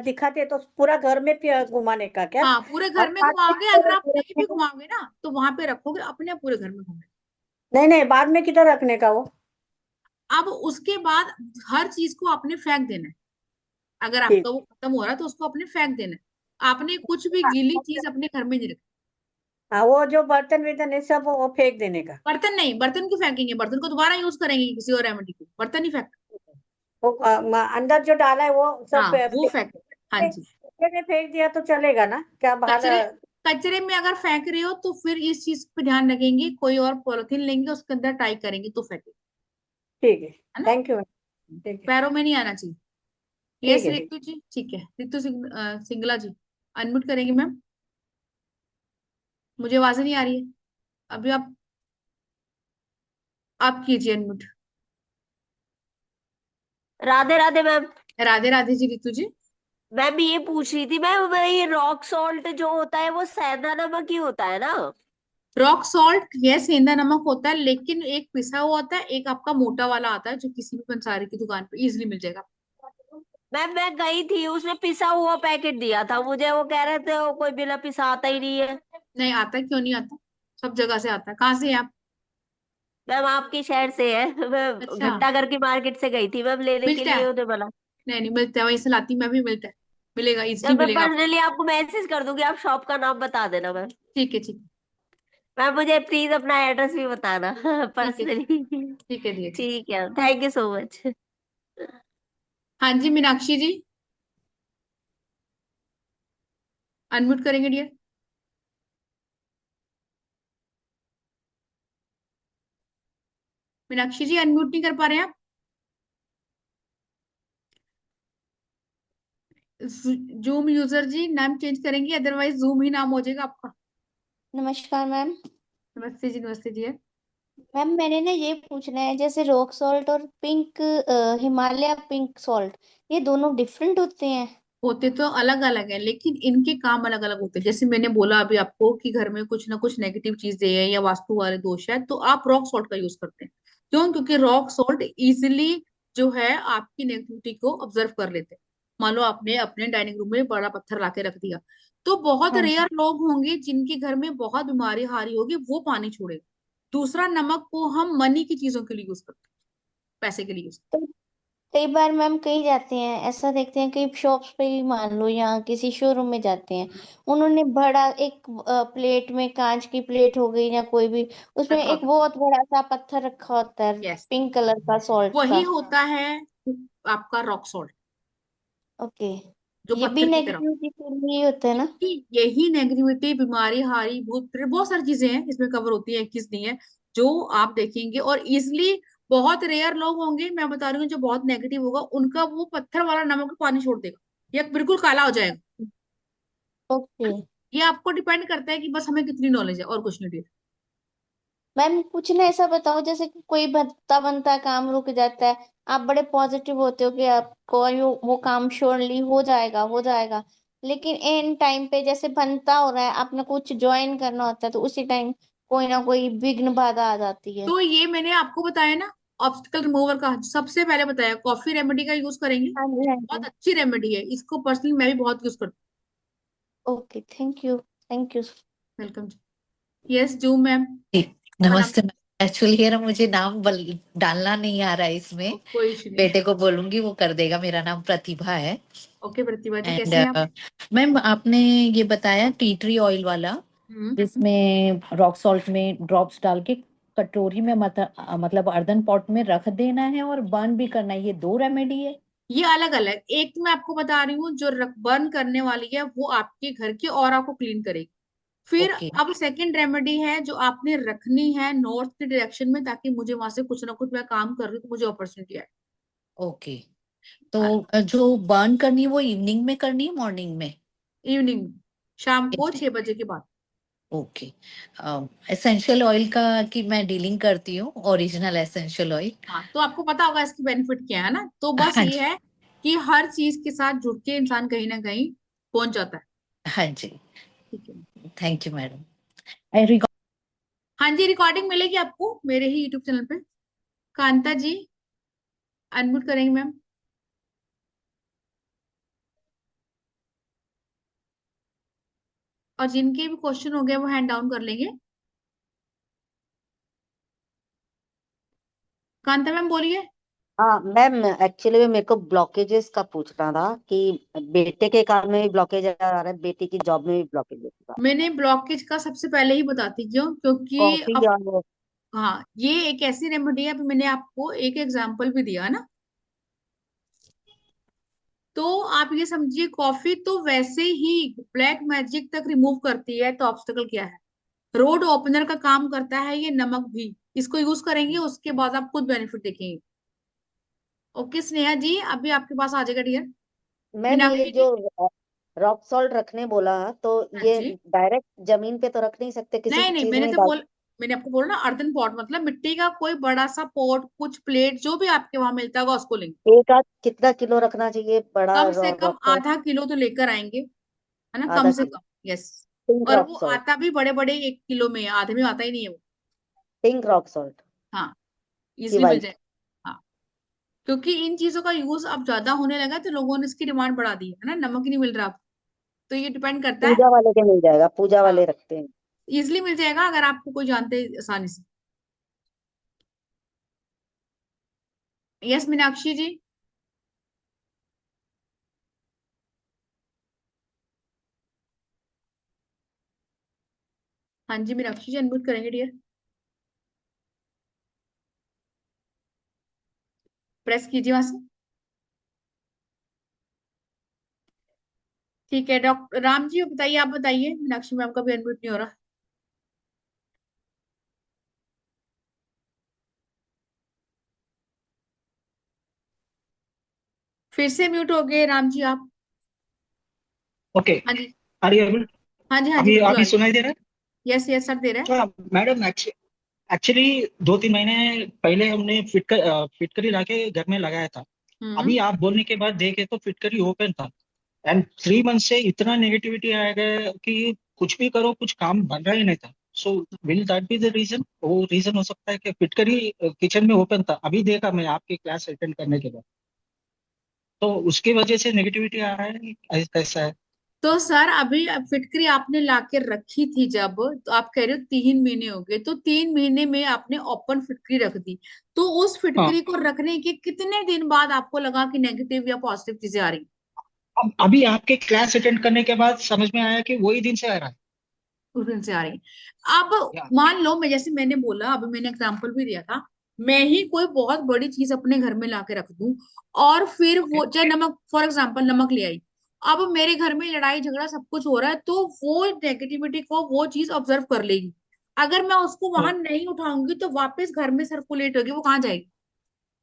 Speaker 6: दिखाते तो पूरा घर में घुमाने का क्या?
Speaker 1: हाँ, पूरे
Speaker 6: और
Speaker 1: घर में
Speaker 6: बाद में
Speaker 1: घुमाओगे, अगर
Speaker 6: किधर
Speaker 1: आप नहीं
Speaker 6: रखने
Speaker 1: भी
Speaker 6: का?
Speaker 1: घुमाओगे ना तो वहां पे रखोगे, अपने आप पूरे घर में घूमे।
Speaker 6: नहीं नहीं, बाद में किधर रखने का वो?
Speaker 1: अब उसके बाद हर चीज को आपने फेंक देना है। अगर
Speaker 6: ठीक।
Speaker 1: आपका वो खत्म हो रहा है तो उसको अपने फेंक देना है। आपने कुछ भी गीली चीज अपने घर में नहीं रखी।
Speaker 6: हाँ, वो जो बर्तन वर्तन है सब वो फेंक देने का।
Speaker 1: बर्तन नहीं, बर्तन क्यों फेंकेंगे, बर्तन को दोबारा यूज करेंगे किसी और रेमेडी को, बर्तन ही फेंक।
Speaker 6: वो अंदर जो डाला है वो सब
Speaker 1: हाँ, वो फेंक। हाँ जी।
Speaker 6: कचरे में फेंक दिया तो चलेगा ना क्या बाहर?
Speaker 1: कचरे कचरे में अगर फेंक रहे हो तो फिर इस चीज पे ध्यान रखेंगे, कोई और पॉलिथीन लेंगे उसके अंदर टाई करेंगे तो फेंके,
Speaker 6: ठीक है।
Speaker 1: है ना।
Speaker 6: Thank you ma'am. ठीक है।
Speaker 1: पैरों में नहीं आना चाहिए।
Speaker 6: ठीक
Speaker 1: यस
Speaker 6: है। ठीक।
Speaker 1: रितु जी, ठीक है, रितु सिंगला जी अनम्यूट करेंगे मैम। मुझे आवाज नहीं आ रही है अभी। आप कीजिए अनम्यूट।
Speaker 2: राधे राधे मैम।
Speaker 1: राधे राधे जी रितु जी।
Speaker 2: मैम ये पूछ रही थी मैम, ये रॉक सॉल्ट जो होता है वो सेंधा नमक ही होता है ना?
Speaker 1: रॉक सॉल्ट ये सेंधा नमक होता है, लेकिन एक पिसा हुआ होता है, एक आपका मोटा वाला आता है जो किसी भी पंसारी की दुकान पे इजीली मिल जाएगा।
Speaker 2: मैम मैं गई थी, उसने पिसा हुआ पैकेट दिया था मुझे, वो कह रहे थे वो कोई बिना पिसा आता ही नहीं है।
Speaker 1: नहीं आता, क्यों नहीं आता, सब जगह से आता है। कहाँ से है आप?
Speaker 2: मैम आपके शहर से है। मैं
Speaker 1: अच्छा।
Speaker 2: घंटाघर की मार्केट से गई थी मैम लेने के
Speaker 1: मिलता
Speaker 2: लिए,
Speaker 1: है?
Speaker 2: उन्हें बोला।
Speaker 1: नहीं नहीं मिलता है, वहीं से लाती मैं भी, मिलता है, मिलेगा, इजीली
Speaker 2: जब मैं
Speaker 1: मिलेगा आपको।
Speaker 2: पर्सनली आपको मैसेज कर दूंगी, आप शॉप का नाम बता देना मैम।
Speaker 1: ठीक है ठीक है।
Speaker 2: मैम मुझे प्लीज अपना एड्रेस भी बताना
Speaker 1: ठीक है ठीक।
Speaker 2: पर्सनली।
Speaker 1: ठीक है दिया जी।
Speaker 2: ठीक है, थैंक यू सो मच।
Speaker 1: हाँ जी मीनाक्षी जी, अनम्यूट करेंगे डियर। मीनाक्षी जी अनम्यूट नहीं कर पा रहे हैं आप। जूम यूजर जी नाम चेंज करेंगे, अदरवाइज जूम ही नाम हो जाएगा आपका।
Speaker 7: नमस्कार मैम।
Speaker 1: नमस्ते जी, नमस्ते जी।
Speaker 7: मैम मैंने ना ये पूछना है, जैसे रॉक सॉल्ट और पिंक हिमालय पिंक सॉल्ट, ये दोनों डिफरेंट होते हैं?
Speaker 1: होते तो अलग अलग है, लेकिन इनके काम अलग अलग होते हैं। जैसे मैंने बोला अभी आपको कि घर में कुछ ना कुछ नेगेटिव चीजें है या वास्तु वाले दोष है, तो आप रॉक सॉल्ट का यूज करते हैं। क्यों? क्योंकि रॉक सॉल्ट इजिली जो है आपकी नेगेटिविटी को ऑब्जर्व कर लेते हैं। मान लो आपने अपने डाइनिंग रूम में बड़ा पत्थर लाके रख दिया, तो बहुत
Speaker 7: हाँ जी।
Speaker 1: रेयर लोग होंगे जिनके घर में बहुत बीमारी हारी होगी, वो पानी छोड़ेगा। दूसरा, नमक को हम मनी की चीजों के लिए यूज करते हैं, पैसे के लिए यूज।
Speaker 7: तो कई बार मैम कहीं जाते हैं, ऐसा देखते हैं कई शॉप्स पे ही, मान लो यहाँ किसी शोरूम में जाते हैं, उन्होंने बड़ा एक प्लेट में, कांच की प्लेट हो गई या कोई भी, उसमें
Speaker 1: रखा
Speaker 7: एक
Speaker 1: होता
Speaker 7: बहुत बड़ा सा पत्थर रखा होता है,
Speaker 1: है। यस,
Speaker 7: पिंक कलर का, सॉल्ट
Speaker 1: वही
Speaker 7: का।
Speaker 1: होता है आपका रॉक सॉल्ट,
Speaker 7: ओके।
Speaker 1: जो
Speaker 7: ये भी
Speaker 1: पत्थर की तरह।
Speaker 7: नेगेटिविटी के लिए ही होता है ना?
Speaker 1: यही नेगेटिविटी, बीमारी, हारी भूत प्रेत, बहुत सारी चीजें हैं इसमें कवर होती है, किस नहीं है, जो आप देखेंगे। और इजिली बहुत रेयर लोग होंगे, मैं बता रही हूँ, जो बहुत नेगेटिव होगा उनका वो पत्थर वाला नमक पानी छोड़ देगा या बिल्कुल काला हो जाएगा।
Speaker 7: ओके।
Speaker 1: ये आपको डिपेंड करता है कि बस हमें कितनी नॉलेज है, और कुछ नहीं।
Speaker 7: मैम कुछ ना ऐसा बताओ, जैसे कि कोई बनता बनता काम रुक जाता है, आप बड़े पॉजिटिव होते हो कि आपको वो काम श्योरली हो जाएगा, हो जाएगा, लेकिन एन टाइम पे जैसे बनता हो रहा है, आपने कुछ ज्वाइन करना होता है, तो उसी टाइम कोई ना कोई विघ्न बाधा आ जाती है।
Speaker 1: तो ये मैंने आपको बताया ना, ऑब्स्टिकल रिमूवर का सबसे पहले बताया, कॉफी रेमेडी का यूज करेंगे।
Speaker 7: हाँ जी, हाँ
Speaker 1: बहुत
Speaker 7: जी।
Speaker 1: अच्छी रेमेडी है, इसको पर्सनली मैं भी बहुत यूज करती
Speaker 7: okay, thank you, thank you.
Speaker 1: हूँ। वेलकम जी। यस जूम मैम
Speaker 8: जी,
Speaker 1: का नाम।
Speaker 8: नमस्ते मैम। एक्चुअली यार मुझे नाम डालना नहीं आ रहा है इसमें,
Speaker 1: कोई इशू नहीं।
Speaker 8: बेटे को बोलूंगी वो कर देगा। मेरा नाम प्रतिभा है।
Speaker 1: ओके प्रतिभा जी,
Speaker 8: एंड
Speaker 1: कैसे हैं आप?
Speaker 8: मैम आपने ये बताया टी ट्री ऑयल वाला, जिसमें रॉक सॉल्ट में ड्रॉप्स डाल के कटोरी में मतलब अर्दन पॉट में रख देना है और बर्न भी करना है, ये 2 रेमेडी है?
Speaker 1: ये अलग अलग, एक तो मैं आपको बता रही हूँ जो बर्न करने वाली है वो आपके घर के ऑरा को क्लीन करेगी। फिर
Speaker 8: ओके
Speaker 1: अब सेकंड रेमेडी है जो आपने रखनी है नॉर्थ के डायरेक्शन में, ताकि मुझे वहां से कुछ ना कुछ, मैं काम कर रही हूँ तो मुझे अपॉर्चुनिटी आए।
Speaker 8: ओके। तो जो बर्न करनी है वो इवनिंग में करनी है मॉर्निंग में?
Speaker 1: इवनिंग, शाम को 6 बजे के बाद।
Speaker 8: ओके। एसेंशियल ऑयल का की मैं डीलिंग करती हूँ, ओरिजिनल एसेंशियल ऑयल।
Speaker 1: हाँ, तो आपको पता होगा इसकी बेनिफिट क्या है ना, तो बस
Speaker 8: हाँ
Speaker 1: ये
Speaker 8: जी,
Speaker 1: है कि हर चीज के साथ जुड़ के इंसान कहीं ना कहीं पहुंच जाता है।
Speaker 8: हाँ जी।
Speaker 1: ठीक है।
Speaker 8: Thank you madam. आई
Speaker 1: हाँ जी, रिकॉर्डिंग मिलेगी आपको मेरे ही यूट्यूब चैनल पे। कांता जी अनम्यूट करेंगे मैम। और जिनके भी क्वेश्चन हो गए वो हैंड डाउन कर लेंगे। कांता मैम बोलिए।
Speaker 2: हाँ मैम, एक्चुअली में मेरे को ब्लॉकेजेस का पूछना था कि बेटे के काम में भी ब्लॉकेज आ रहा है, बेटी की जॉब में भी ब्लॉकेज आ रहा है।
Speaker 1: मैंने ब्लॉकेज का सबसे पहले ही बताती क्यों, क्योंकि
Speaker 2: कॉफी
Speaker 1: अब
Speaker 2: और वो
Speaker 1: हाँ, ये एक ऐसी रेमेडी है, अभी मैंने आपको एक एग्जांपल भी दिया ना, तो आप ये समझिए कॉफी तो वैसे ही ब्लैक मैजिक तक रिमूव करती है, तो ऑब्स्टेकल क्या है? रोड ओपनर का काम करता है ये नमक भी। इसको यूज करेंगे उसके बाद आप खुद बेनिफिट देखेंगे। ओके स्नेहा जी, अभी आपके पास आ जाएगा डियर।
Speaker 2: मैम, ये
Speaker 1: मीनाक्षी
Speaker 2: जो
Speaker 1: जी।
Speaker 2: रॉक सॉल्ट रखने बोला, तो
Speaker 1: हाँ
Speaker 2: ये
Speaker 1: जी।
Speaker 2: डायरेक्ट जमीन पे तो रख नहीं सकते, किसी
Speaker 1: नहीं नहीं,
Speaker 2: चीज
Speaker 1: मैंने
Speaker 2: में
Speaker 1: तो
Speaker 2: डाल?
Speaker 1: बोल मैंने आपको बोला ना, अर्दन पॉट मतलब मिट्टी का कोई बड़ा सा पॉट, कुछ प्लेट जो भी आपके वहां मिलता होगा उसको लेंगे।
Speaker 2: एक आध कितना किलो रखना चाहिए बड़ा
Speaker 1: कम से कम
Speaker 2: रॉक सॉल्ट?
Speaker 1: आधा किलो तो लेकर आएंगे, है ना, कम
Speaker 2: आधा
Speaker 1: से
Speaker 2: किलो
Speaker 1: कम। यस।
Speaker 2: पिंक
Speaker 1: और
Speaker 2: रॉक
Speaker 1: वो
Speaker 2: सॉल्ट?
Speaker 1: आता भी बड़े बड़े 1 किलो में है, आधे में आता ही नहीं है वो।
Speaker 2: पिंक रॉक सॉल्ट
Speaker 1: हाँ,
Speaker 2: की
Speaker 1: इजिली मिल
Speaker 2: वाइट?
Speaker 1: जाएगा। हाँ, क्योंकि इन चीजों का यूज अब ज्यादा होने लगा है, तो लोगों ने इसकी डिमांड बढ़ा दी है ना, नमक ही नहीं मिल रहा अब। तो ये डिपेंड करता है।
Speaker 2: पूजा वाले के मिल जाएगा, पूजा
Speaker 1: हाँ,
Speaker 2: वाले रखते हैं।
Speaker 1: इजिली मिल जाएगा अगर आपको कोई जानते हैं आसानी से। यस मीनाक्षी जी। हाँ जी मीनाक्षी जी, अनम्यूट करेंगे डियर। प्रेस कीजिए वहां से। ठीक है, डॉक्टर राम जी बताइए, आप बताइए, मीनाक्षी मैम का भी अनम्यूट नहीं हो रहा। फिर से म्यूट हो गए राम जी आप।
Speaker 9: ओके।
Speaker 1: हाँ जी।
Speaker 9: Are you able?
Speaker 1: हाँ जी, हाँ जी,
Speaker 9: अभी
Speaker 1: बिल्कुल आ
Speaker 9: अभी
Speaker 1: रही
Speaker 9: सुनाई दे रहा
Speaker 1: है। यस यस सर, दे रहे हैं।
Speaker 9: है? हाँ मैडम, एक्चुअली 2-3 महीने पहले हमने फिटकरी लाके घर में लगाया था।
Speaker 1: हम्म।
Speaker 9: अभी आप बोलने के बाद देखे तो फिटकरी ओपन था, एंड 3 मंथ से इतना नेगेटिविटी आ गया कि कुछ भी करो कुछ काम बन रहा ही नहीं था। So will that be the reason? वो रीजन हो सकता है कि फिटकरी किचन में ओपन था, अभी देखा मैं आपकी क्लास अटेंड करने के बाद, तो उसकी वजह से नेगेटिविटी आ रहा है, ऐसा है?
Speaker 1: तो सर अभी फिटकरी आपने लाके रखी थी जब, तो आप कह रहे हो 3 महीने हो गए, तो 3 महीने में आपने ओपन फिटकरी रख दी, तो उस
Speaker 9: हाँ।
Speaker 1: फिटकरी को रखने के कितने दिन बाद आपको लगा कि नेगेटिव या पॉजिटिव चीजें आ रही?
Speaker 9: अब अभी आपके क्लास अटेंड करने के बाद समझ में आया कि वही दिन से आ रहा है।
Speaker 1: उस दिन से आ रही अब
Speaker 9: या
Speaker 1: मान लो, मैं जैसे मैंने बोला, अभी मैंने एग्जांपल भी दिया था, मैं ही कोई बहुत बड़ी चीज अपने घर में लाके रख दूं, और फिर
Speaker 9: ओके।
Speaker 1: वो चाहे नमक, फॉर एग्जांपल नमक ले आई, अब मेरे घर में लड़ाई झगड़ा सब कुछ हो रहा है, तो वो नेगेटिविटी को वो चीज ऑब्जर्व कर लेगी। अगर मैं उसको वहां नहीं उठाऊंगी तो वापस घर में सर्कुलेट होगी, वो कहाँ जाएगी?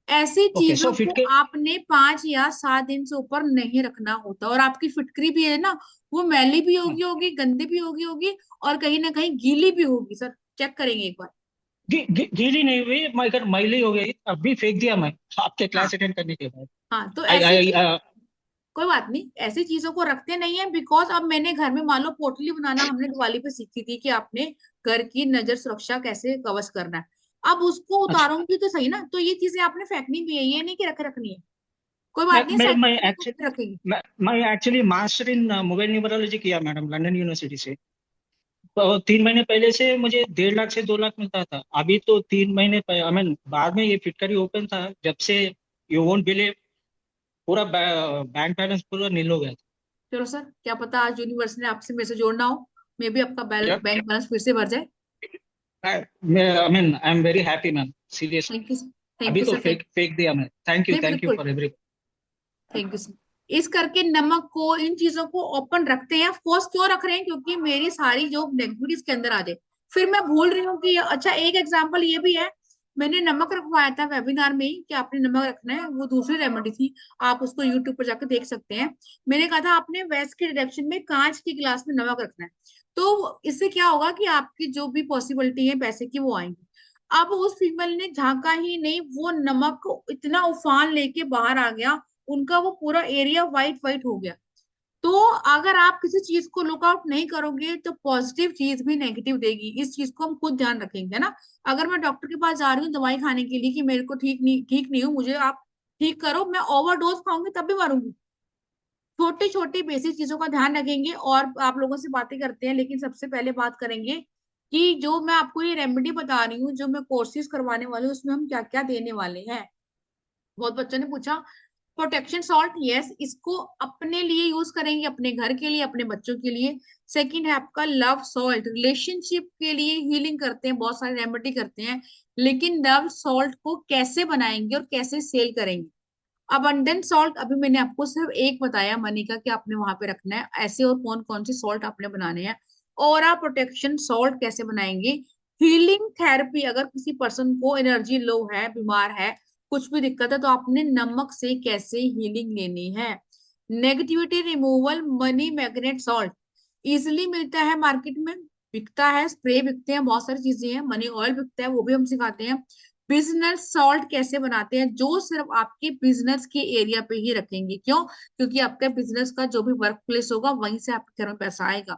Speaker 1: ऐसी
Speaker 9: ओके सो
Speaker 1: चीजों को
Speaker 9: फिटकर
Speaker 1: आपने 5 या 7 दिन से ऊपर नहीं रखना होता, और आपकी फिटकरी भी है ना, वो मैली भी होगी गंदी भी होगी, और कहीं ना कहीं गीली भी होगी सर, चेक करेंगे एक बार।
Speaker 9: गीली नहीं हुई मगर मैली हो गई, अभी फेंक दिया मैं आपके
Speaker 1: हाँ
Speaker 9: क्लास अटेंड करने के बाद।
Speaker 1: हाँ, तो
Speaker 9: आई
Speaker 1: ऐसी
Speaker 9: आई
Speaker 1: चीज, कोई बात नहीं, ऐसी चीजों को रखते नहीं है, बिकॉज अब मैंने घर में मान लो पोटली बनाना हमने दिवाली पे सीखी थी कि आपने घर की नजर सुरक्षा कैसे कवच करना है, अब उसको
Speaker 9: अच्छा।
Speaker 1: उतारूंगी तो सही ना, तो ये चीजें आपने फेंकनी भी है, ये नहीं कि रखनी है। कोई बात नहीं,
Speaker 9: मैडम,
Speaker 1: सेकंड को फिर रखेंगे।
Speaker 9: मैं actually master in mobile numerology किया मैडम, लंदन यूनिवर्सिटी से। 3 महीने पहले से मुझे 1.5 लाख से 2 लाख मिलता था। अभी तो 3 महीने आई मीन बाद में ये फिटकरी ओपन था, जब से यू वोंट बिलीव पूरा बैंक बैलेंस पूरा नील हो गया
Speaker 1: चलो सर, क्या पता आज यूनिवर्स ने आपसे मेरे से जोड़ना हो, मे भी आपका
Speaker 9: था।
Speaker 1: बैंक बैलेंस फिर से भर जाए।
Speaker 9: I mean I am very happy ma'am, seriously.
Speaker 1: Thank you. Thank
Speaker 9: अभी
Speaker 1: यू
Speaker 9: तो
Speaker 1: सर।
Speaker 9: फेक फेक दिया मैं।
Speaker 1: नहीं
Speaker 9: थैंक यू
Speaker 1: बिल्कुल।
Speaker 9: For every.
Speaker 1: Thank you sir. इस करके नमक को, इन चीजों को ओपन रखते हैं। फोर्स क्यों रख रहे हैं? क्योंकि मेरी सारी जो नेगेटिविटी इसके अंदर आ जाए। फिर मैं भूल रही हूँ कि अच्छा, एक एग्जांपल ये भी है, मैंने नमक रखवाया था वेबिनार में ही कि आपने नमक रखना है, वो दूसरी रेमेडी थी। आप उसको यूट्यूब पर जाकर देख सकते हैं। मैंने कहा था आपने वेस्ट के डायरेक्शन में कांच के गिलास में नमक रखना है। तो इससे क्या होगा कि आपकी जो भी पॉसिबिलिटी है पैसे की, वो आएंगी। अब उस फीमेल ने झांका ही नहीं, वो नमक इतना उफान लेके बाहर आ गया, उनका वो पूरा एरिया वाइट वाइट हो गया। तो अगर आप किसी चीज को लुक आउट नहीं करोगे तो पॉजिटिव चीज भी नेगेटिव देगी। इस चीज को हम खुद ध्यान रखेंगे, है ना। अगर मैं डॉक्टर के पास जा रही हूँ दवाई खाने के लिए कि मेरे को ठीक नहीं हूँ, मुझे आप ठीक करो, मैं ओवरडोज खाऊंगी तब भी मरूंगी। छोटी छोटी बेसिक चीजों का ध्यान रखेंगे। और आप लोगों से बातें करते हैं, लेकिन सबसे पहले बात करेंगे कि जो मैं आपको ये रेमेडी बता रही हूँ, जो मैं कोर्सेज करवाने वाली हूँ, उसमें हम क्या क्या देने वाले हैं। बहुत बच्चों ने पूछा प्रोटेक्शन सॉल्ट। यस, इसको अपने लिए यूज करेंगे, अपने घर के लिए, अपने बच्चों के लिए। सेकंड है आपका लव सॉल्ट, रिलेशनशिप के लिए हीलिंग करते हैं, बहुत सारे रेमेडी करते हैं। लेकिन लव सॉल्ट को कैसे बनाएंगे और कैसे सेल करेंगे। अबंडेंट सॉल्ट अभी मैंने आपको सिर्फ एक बताया मनी का कि आपने वहां पे रखना है, ऐसे और कौन कौन से सॉल्ट आपने बनाने हैं। ऑरा प्रोटेक्शन सॉल्ट कैसे बनाएंगे। हीलिंग थेरेपी, अगर किसी पर्सन को एनर्जी लो है, बीमार है, कुछ भी दिक्कत है, तो आपने नमक से कैसे हीलिंग लेनी है। Negativity removal, money magnet salt easily मिलता है मार्केट में, बिकता है, स्प्रे बिकते हैं, बहुत सारी चीजें हैं, मनी ऑयल बिकता है, वो भी हम सिखाते हैं। बिजनेस सॉल्ट कैसे बनाते हैं, जो सिर्फ आपके बिजनेस के एरिया पे ही रखेंगे। क्यों? क्योंकि आपका बिजनेस का जो भी वर्क प्लेस होगा वहीं से आपके घर में पैसा आएगा।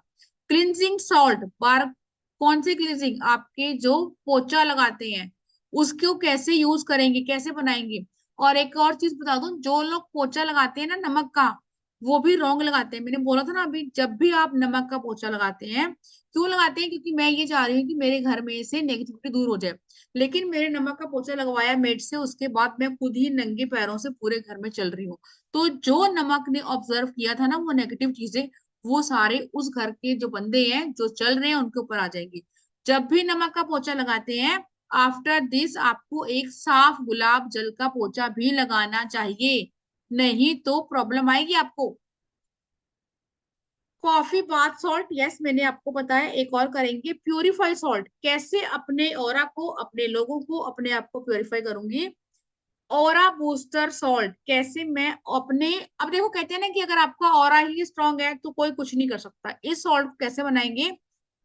Speaker 1: क्लिनजिंग सॉल्ट, बार कौन सी क्लिनजिंग, आपके जो पोचा लगाते हैं उसको कैसे यूज करेंगे, कैसे बनाएंगे। और एक और चीज बता दूं, जो लोग पोचा लगाते हैं ना नमक का, वो भी रॉन्ग लगाते हैं। मैंने बोला था ना अभी, जब भी आप नमक का पोचा लगाते हैं, क्यों लगाते हैं? क्योंकि मैं ये चाह रही हूँ कि मेरे घर में से नेगेटिविटी दूर हो जाए। लेकिन मेरे नमक का पोछा लगवाया मेड से, उसके बाद मैं खुद ही नंगे पैरों से पूरे घर में चल रही हूँ। तो जो नमक ने ऑब्जर्व किया था ना, वो नेगेटिव चीजें, वो सारे उस घर के जो बंदे हैं जो चल रहे हैं उनके ऊपर आ जाएंगे। जब भी नमक का पोछा लगाते हैं, आफ्टर दिस आपको एक साफ गुलाब जल का पोछा भी लगाना चाहिए, नहीं तो प्रॉब्लम आएगी आपको। कॉफी बाथ सॉल्ट, यस मैंने आपको बताया। एक और करेंगे प्यूरिफाई सॉल्ट, कैसे अपने ऑरा को, अपने लोगों को, अपने आप को प्यूरिफाई करूंगी। ऑरा बूस्टर सॉल्ट, कैसे मैं अपने, अब देखो कहते हैं ना कि अगर आपका ऑरा ही स्ट्रांग है तो कोई कुछ नहीं कर सकता। इस सॉल्ट को कैसे बनाएंगे,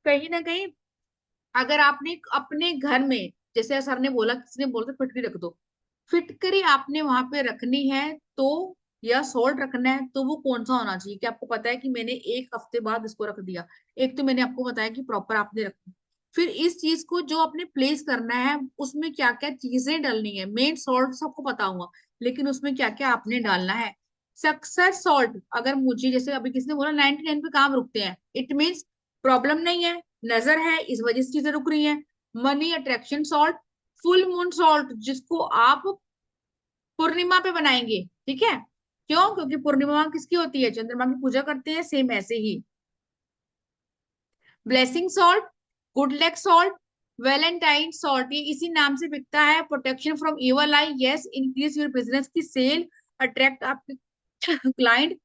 Speaker 1: कहीं ना कहीं अगर आपने अपने घर में, जैसे सर ने बोला, किसी ने बोला था फिटकरी रख दो, फिटकरी आपने वहां पे रखनी है तो, या सॉल्ट रखना है तो वो कौन सा होना चाहिए कि आपको पता है कि मैंने एक हफ्ते बाद इसको रख दिया। एक तो मैंने आपको बताया कि प्रॉपर आपने रखना, फिर इस चीज को जो आपने प्लेस करना है उसमें क्या क्या चीजें डालनी है। मेन सॉल्ट सबको पता होगा, लेकिन उसमें क्या क्या आपने डालना है। सक्सेस सॉल्ट, अगर मुझे जैसे अभी किसी ने बोला 99 पे काम रुकते हैं, इट मीन्स प्रॉब्लम नहीं है, नजर है, इस वजह से चीजें रुक रही हैं। Money attraction salt, full moon salt, जिसको आप पूर्णिमा पे बनाएंगे, ठीक है। क्यों? क्योंकि पूर्णिमा किसकी होती है? चंद्रमा की पूजा करते हैं, सेम ऐसे ही। Blessing salt, good luck salt, valentine salt, ये इसी नाम से बिकता है। Protection from evil eye, yes, increase your business की सेल, अट्रैक्ट आपके client.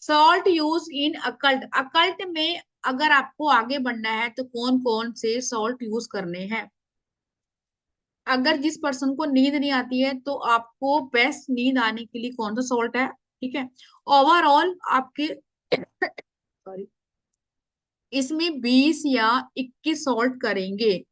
Speaker 1: Salt use in occult, occult में अगर आपको आगे बढ़ना है तो कौन कौन से सॉल्ट यूज करने हैं। अगर जिस पर्सन को नींद नहीं आती है तो आपको बेस्ट नींद आने के लिए कौन सा सॉल्ट है, ठीक है। ओवरऑल आपके सॉरी, इसमें 20 या 21 सॉल्ट करेंगे।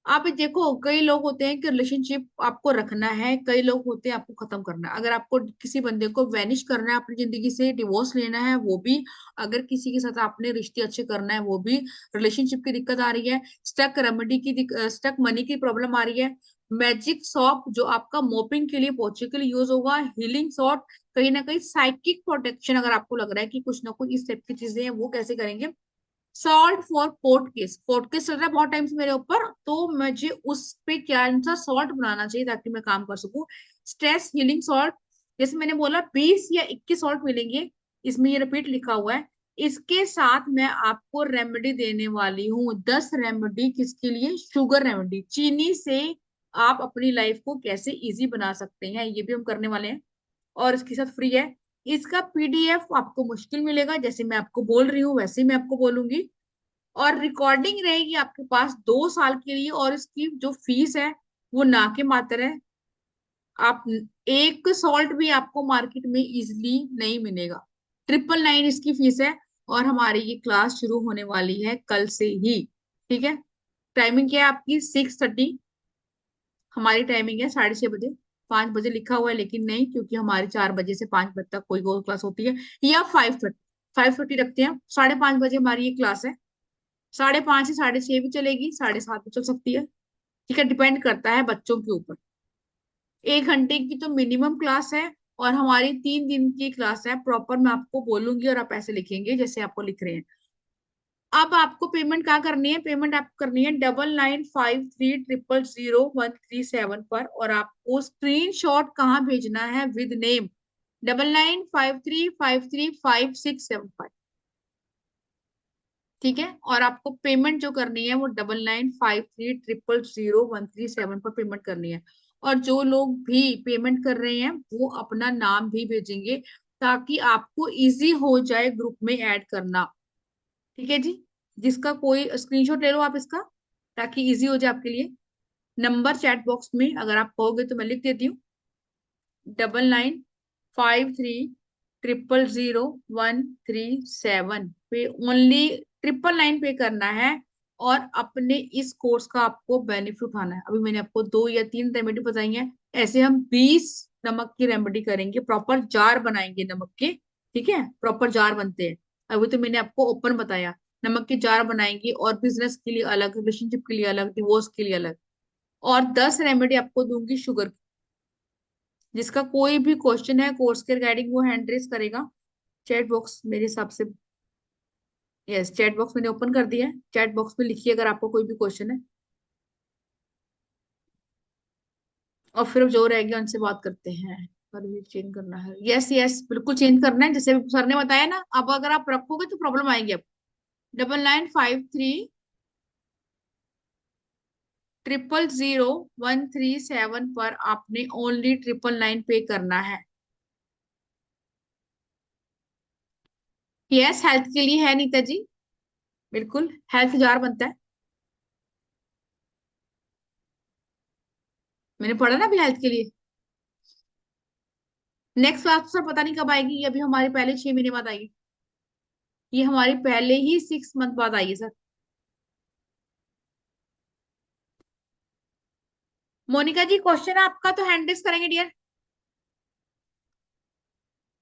Speaker 1: आप देखो, कई लोग होते हैं कि रिलेशनशिप आपको रखना है, कई लोग होते हैं आपको खत्म करना है। अगर आपको किसी बंदे को वैनिश करना है अपनी जिंदगी से, डिवोर्स लेना है वो भी, अगर किसी के साथ आपने रिश्ते अच्छे करना है वो भी, रिलेशनशिप की दिक्कत आ रही है, स्टक रेमेडी की, स्टक मनी की प्रॉब्लम आ रही है, मैजिक सॉप जो आपका मोपिंग के लिए, पोछे के लिए यूज होगा। हीलिंग सॉल्ट कहीं ना कहीं साइकिक प्रोटेक्शन, अगर आपको लग रहा है कि कुछ ना कुछ इस टाइप की चीजें हैं, वो कैसे करेंगे। सॉल्ट फॉर कोर्ट केस चल रहा है बहुत टाइम से मेरे ऊपर, तो मुझे उस पे क्या सा सॉल्ट बनाना चाहिए ताकि मैं काम कर सकूं। स्ट्रेस हीलिंग सॉल्ट, जैसे मैंने बोला 20 या 21 सॉल्ट मिलेंगे, इसमें ये रिपीट लिखा हुआ है। इसके साथ मैं आपको रेमेडी देने वाली हूँ, 10 रेमेडी। किसके लिए? शुगर रेमेडी, चीनी से आप अपनी लाइफ को कैसे इजी बना सकते हैं, ये भी हम करने वाले हैं। और इसके साथ फ्री है। इसका पीडीएफ आपको मुश्किल मिलेगा, जैसे मैं आपको बोल रही हूँ वैसे ही मैं आपको बोलूंगी। और रिकॉर्डिंग रहेगी आपके पास 2 साल के लिए, और इसकी जो फीस है वो ना के मात्र है। आप एक सॉल्ट भी आपको मार्केट में इजिली नहीं मिलेगा। 999 इसकी फीस है। और हमारी ये क्लास शुरू होने वाली है कल से ही, ठीक है। टाइमिंग क्या है आपकी? 6:30 हमारी टाइमिंग है, 6:30 बजे। 5 बजे लिखा हुआ है लेकिन नहीं, क्योंकि हमारी 4 बजे से 5 बजे तक कोई और क्लास होती है। या 5:30, 5:30 रखते हैं। 5:30 बजे हमारी ये क्लास है। 5:30 से 6:30 भी चलेगी, 7:30 भी चल सकती है, ठीक है। डिपेंड करता है बच्चों के ऊपर। 1 घंटे की तो मिनिमम क्लास है। और हमारी 3 दिन की क्लास है प्रॉपर, मैं आपको बोलूंगी और आप ऐसे लिखेंगे जैसे आपको लिख रहे हैं। अब आपको पेमेंट क्या करनी है? पेमेंट आपको करनी है 9953000137 पर, और आपको स्क्रीनशॉट कहाँ भेजना है? विद नेम, 9953535675, ठीक है। और आपको पेमेंट जो करनी है वो 9953000137 पर पेमेंट करनी है। और जो लोग भी पेमेंट कर रहे हैं वो अपना नाम भी भेजेंगे, ताकि आपको इजी हो जाए ग्रुप में ऐड करना, ठीक है जी। जिसका कोई स्क्रीनशॉट ले लो आप इसका, ताकि इजी हो जाए आपके लिए। नंबर चैट बॉक्स में अगर आप कहोगे तो मैं लिख देती हूँ, 9953000137 पे ओनली 999 पे करना है। और अपने इस कोर्स का आपको बेनिफिट उठाना है। अभी मैंने आपको 2 या 3 रेमेडी बताई हैं, ऐसे हम 20 नमक की रेमेडी करेंगे, प्रॉपर जार बनाएंगे नमक के, ठीक है। प्रॉपर जार बनते हैं। अभी तो मैंने आपको ओपन बताया, नमक के जार बनाएंगे, और बिजनेस के लिए अलग, रिलेशनशिप के लिए अलग, डिवोर्स के लिए अलग। और 10 रेमेडी आपको दूंगी शुगर। जिसका कोई भी क्वेश्चन है कोर्स के रिगार्डिंग वो हैंड रेस करेगा। चैट बॉक्स मेरे हिसाब से, यस, चैट बॉक्स मैंने ओपन कर दिया है। चैट बॉक्स में लिखिए अगर आपको कोई भी क्वेश्चन है, और फिर जो रह गया उनसे बात करते हैं। पर भी चेंज करना है, यस यस बिल्कुल चेंज करना है, जैसे सर ने बताया ना। अब अगर आप रखोगे तो प्रॉब्लम आएगी। अब 9953000137 पर आपने ओनली 999 पे करना है। यस, हेल्थ के लिए है नीता जी, बिल्कुल हेल्थ जार बनता है। मैंने पढ़ा ना अभी हेल्थ के लिए। नेक्स्ट क्लास सर पता नहीं कब आएगी, ये अभी हमारे पहले 6 महीने बाद आएगी। ये हमारे पहले ही 6 मंथ बाद आई है सर। मोनिका जी क्वेश्चन आपका तो हैंड रेस करेंगे डियर।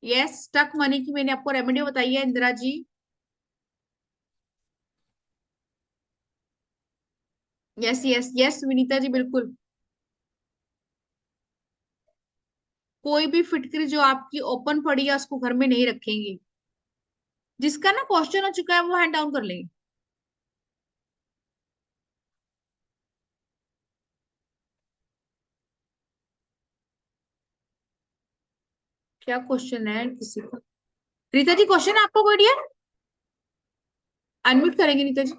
Speaker 1: यस, स्टक मनी की मैंने आपको रेमेडी बताई है Indira ji. Yes yes yes Vinita ji बिल्कुल। कोई भी फिटकरी जो आपकी ओपन पड़ी है उसको घर में नहीं रखेंगे। जिसका ना क्वेश्चन हो चुका है वो हैंड डाउन कर लेंगे। क्या क्वेश्चन है किसी का? रीता जी क्वेश्चन है आपको कोई डियर? अनम्यूट करेंगे रीता जी।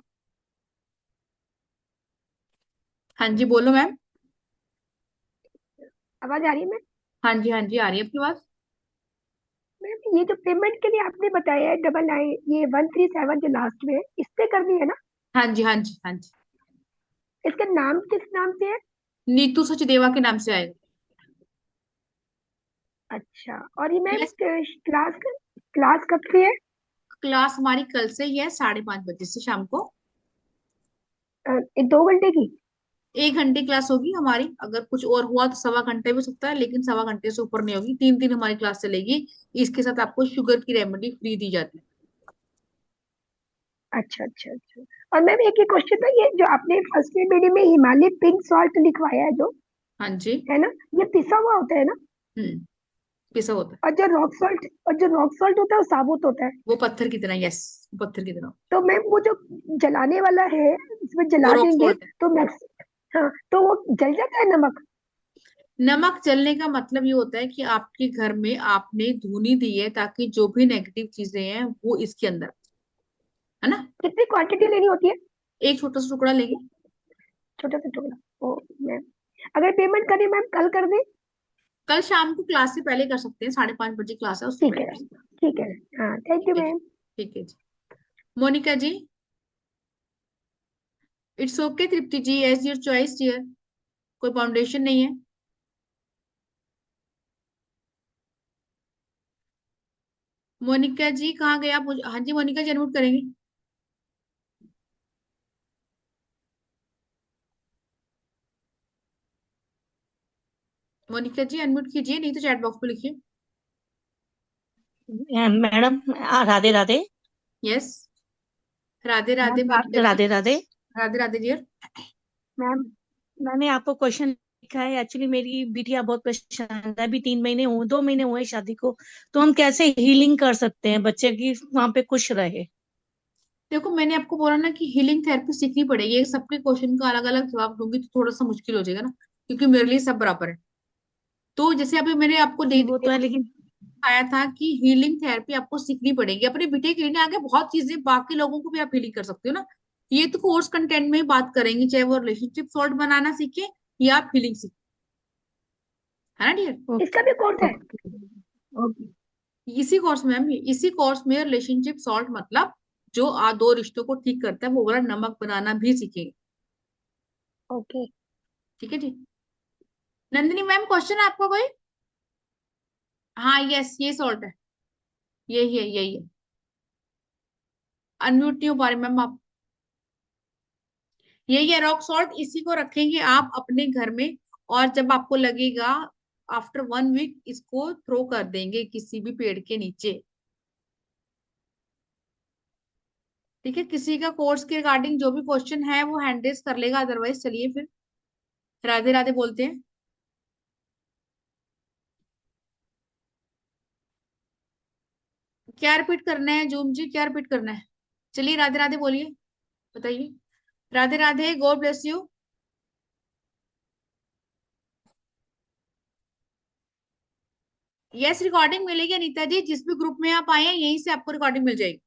Speaker 1: हाँ जी बोलो मैम।
Speaker 4: आवाज आ रही है मैम?
Speaker 1: हाँ जी, हाँ जी आ रही है आपकी बात।
Speaker 4: मैम ये जो पेमेंट के लिए आपने बताया है 99, ये 137 जो लास्ट में है, इस पे करनी है ना?
Speaker 1: हाँ जी, हाँ जी, हाँ जी।
Speaker 4: इसका नाम किस नाम से है?
Speaker 1: नीतू सचदेवा के नाम से आएगा।
Speaker 4: अच्छा, और ये मैम
Speaker 1: यस,
Speaker 4: क्लास क्लास कब से है?
Speaker 1: क्लास हमारी कल से ही है, 5:30 बजे से शाम को।
Speaker 4: 2 घंटे की?
Speaker 1: 1 घंटे क्लास होगी हमारी, अगर कुछ और हुआ तो 1.25 घंटे भी हो सकता है, लेकिन 1.25 घंटे से ऊपर नहीं होगी। 3 दिन हमारी क्लास चलेगी। इसके साथ आपको शुगर की रेमेडी फ्री दी जाती है।
Speaker 4: अच्छा अच्छा अच्छा। और मैम एक ही क्वेश्चन था, ये जो आपने फर्स्ट एड में हिमालय पिंक सॉल्ट लिखवाया है जो,
Speaker 1: हाँ जी।
Speaker 4: है ना, ये पिसा हुआ होता है ना।
Speaker 1: पिसा होता है।
Speaker 4: और जो रॉक सॉल्ट होता है वो साबुत होता है।
Speaker 1: वो पत्थर की तरह, यस, पत्थर की तरह।
Speaker 4: तो मैम वो जो जलाने वाला है, इसमें
Speaker 1: वो
Speaker 4: जला
Speaker 1: रॉक
Speaker 4: देंगे
Speaker 1: सॉल्ट है।
Speaker 4: तो मैक्स, हाँ, तो वो जल जाता है नमक।
Speaker 1: नमक जलने का मतलब ये होता है कि आपके घर में आपने धुनी दी है ताकि जो भी नेगेटिव चीजें हैं वो इसके अंदर, है ना।
Speaker 4: कितनी क्वांटिटी लेनी होती है?
Speaker 1: एक छोटा सा टुकड़ा लेंगे।
Speaker 4: छोटा सा टुकड़ा। ओ मैम, अगर पेमेंट करें मैम कल कर दें?
Speaker 1: कल शाम को क्लास से पहले कर सकते हैं, 5:30 बजे क्लास है, उससे
Speaker 4: ठीक
Speaker 1: पहले
Speaker 4: है,
Speaker 1: कर सकते
Speaker 4: ठीक है। हाँ, थैंक यू
Speaker 1: हैं। ठीक है जी।
Speaker 4: मैम।
Speaker 1: ठीक है जी। Monika ji, it's okay Tripti ji, as your choice dear, कोई फाउंडेशन नहीं है। मोनिका जी कहाँ गए आप? हाँ जी, मोनिका जी अनम्यूट करेंगे। मोनिका जी अनम्यूट कीजिए, नहीं तो चैट बॉक्स पे लिखिए।
Speaker 10: Madam Radhe Radhe.
Speaker 1: Yes, Radhe Radhe
Speaker 10: ma'am
Speaker 1: Monika ji.
Speaker 10: Radhe Radhe.
Speaker 1: Radhe Radhe dear.
Speaker 10: Ma'am मैंने आपको क्वेश्चन लिखा है। एक्चुअली मेरी बिटिया बहुत परेशान है, अभी 3 महीने हुए, 2 महीने हुए शादी को। तो हम कैसे हीलिंग कर सकते हैं बच्चे की, वहां पे खुश रहे।
Speaker 1: देखो, मैंने आपको बोला ना कि हीलिंग थेरेपी सीखनी पड़ेगी। एक सबके क्वेश्चन का अलग अलग जवाब दूंगी तो थोड़ा सा मुश्किल हो जाएगा ना, क्योंकि मेरे लिए सब बराबर है। तो जैसे अभी मैंने आपको
Speaker 10: जी वो तो है, लेकिन
Speaker 1: आया था कि हीलिंग थेरेपी आपको सीखनी पड़ेगी अपने बेटे के लिए ना। आगे बहुत चीजें बाकी लोगों को भी आप हीलिंग कर सकते हो ना। ये तो कोर्स कंटेंट में ही बात करेंगे, चाहे वो रिलेशनशिप सॉल्व बनाना सीखे या आप हीलिंग सीखे, है ना डियर।
Speaker 4: इसका भी कोर्स है?
Speaker 10: Okay okay.
Speaker 1: इसी कोर्स में हम इसी कोर्स में रिलेशनशिप सॉल्व मतलब जो दो रिश्तों को ठीक करता है वो वाला नमक बनाना भी सीखेंगे।
Speaker 4: ओके।
Speaker 1: ठीक है जी। नंदिनी मैम, क्वेश्चन है आपका कोई? हाँ यस, ये सॉल्ट है, यही है यही है। अनम्यूट नहीं हो पा रहे मैम आप। यही है रॉक सॉल्ट, इसी को रखेंगे आप अपने घर में। और जब आपको लगेगा आफ्टर 1 वीक इसको थ्रो कर देंगे किसी भी पेड़ के नीचे। ठीक है, किसी का कोर्स के रिगार्डिंग जो भी क्वेश्चन है वो हैंड रेस कर लेगा, अदरवाइज चलिए फिर राधे राधे बोलते हैं। क्या रिपीट करना है जूम जी, क्या रिपीट करना है? चलिए राधे राधे बोलिए, बताइए। Radhe Radhe, God bless you. Yes, recording मिलेगी अनीता जी, जिस भी ग्रुप में आप आए हैं यहीं से आपको रिकॉर्डिंग मिल जाएगी।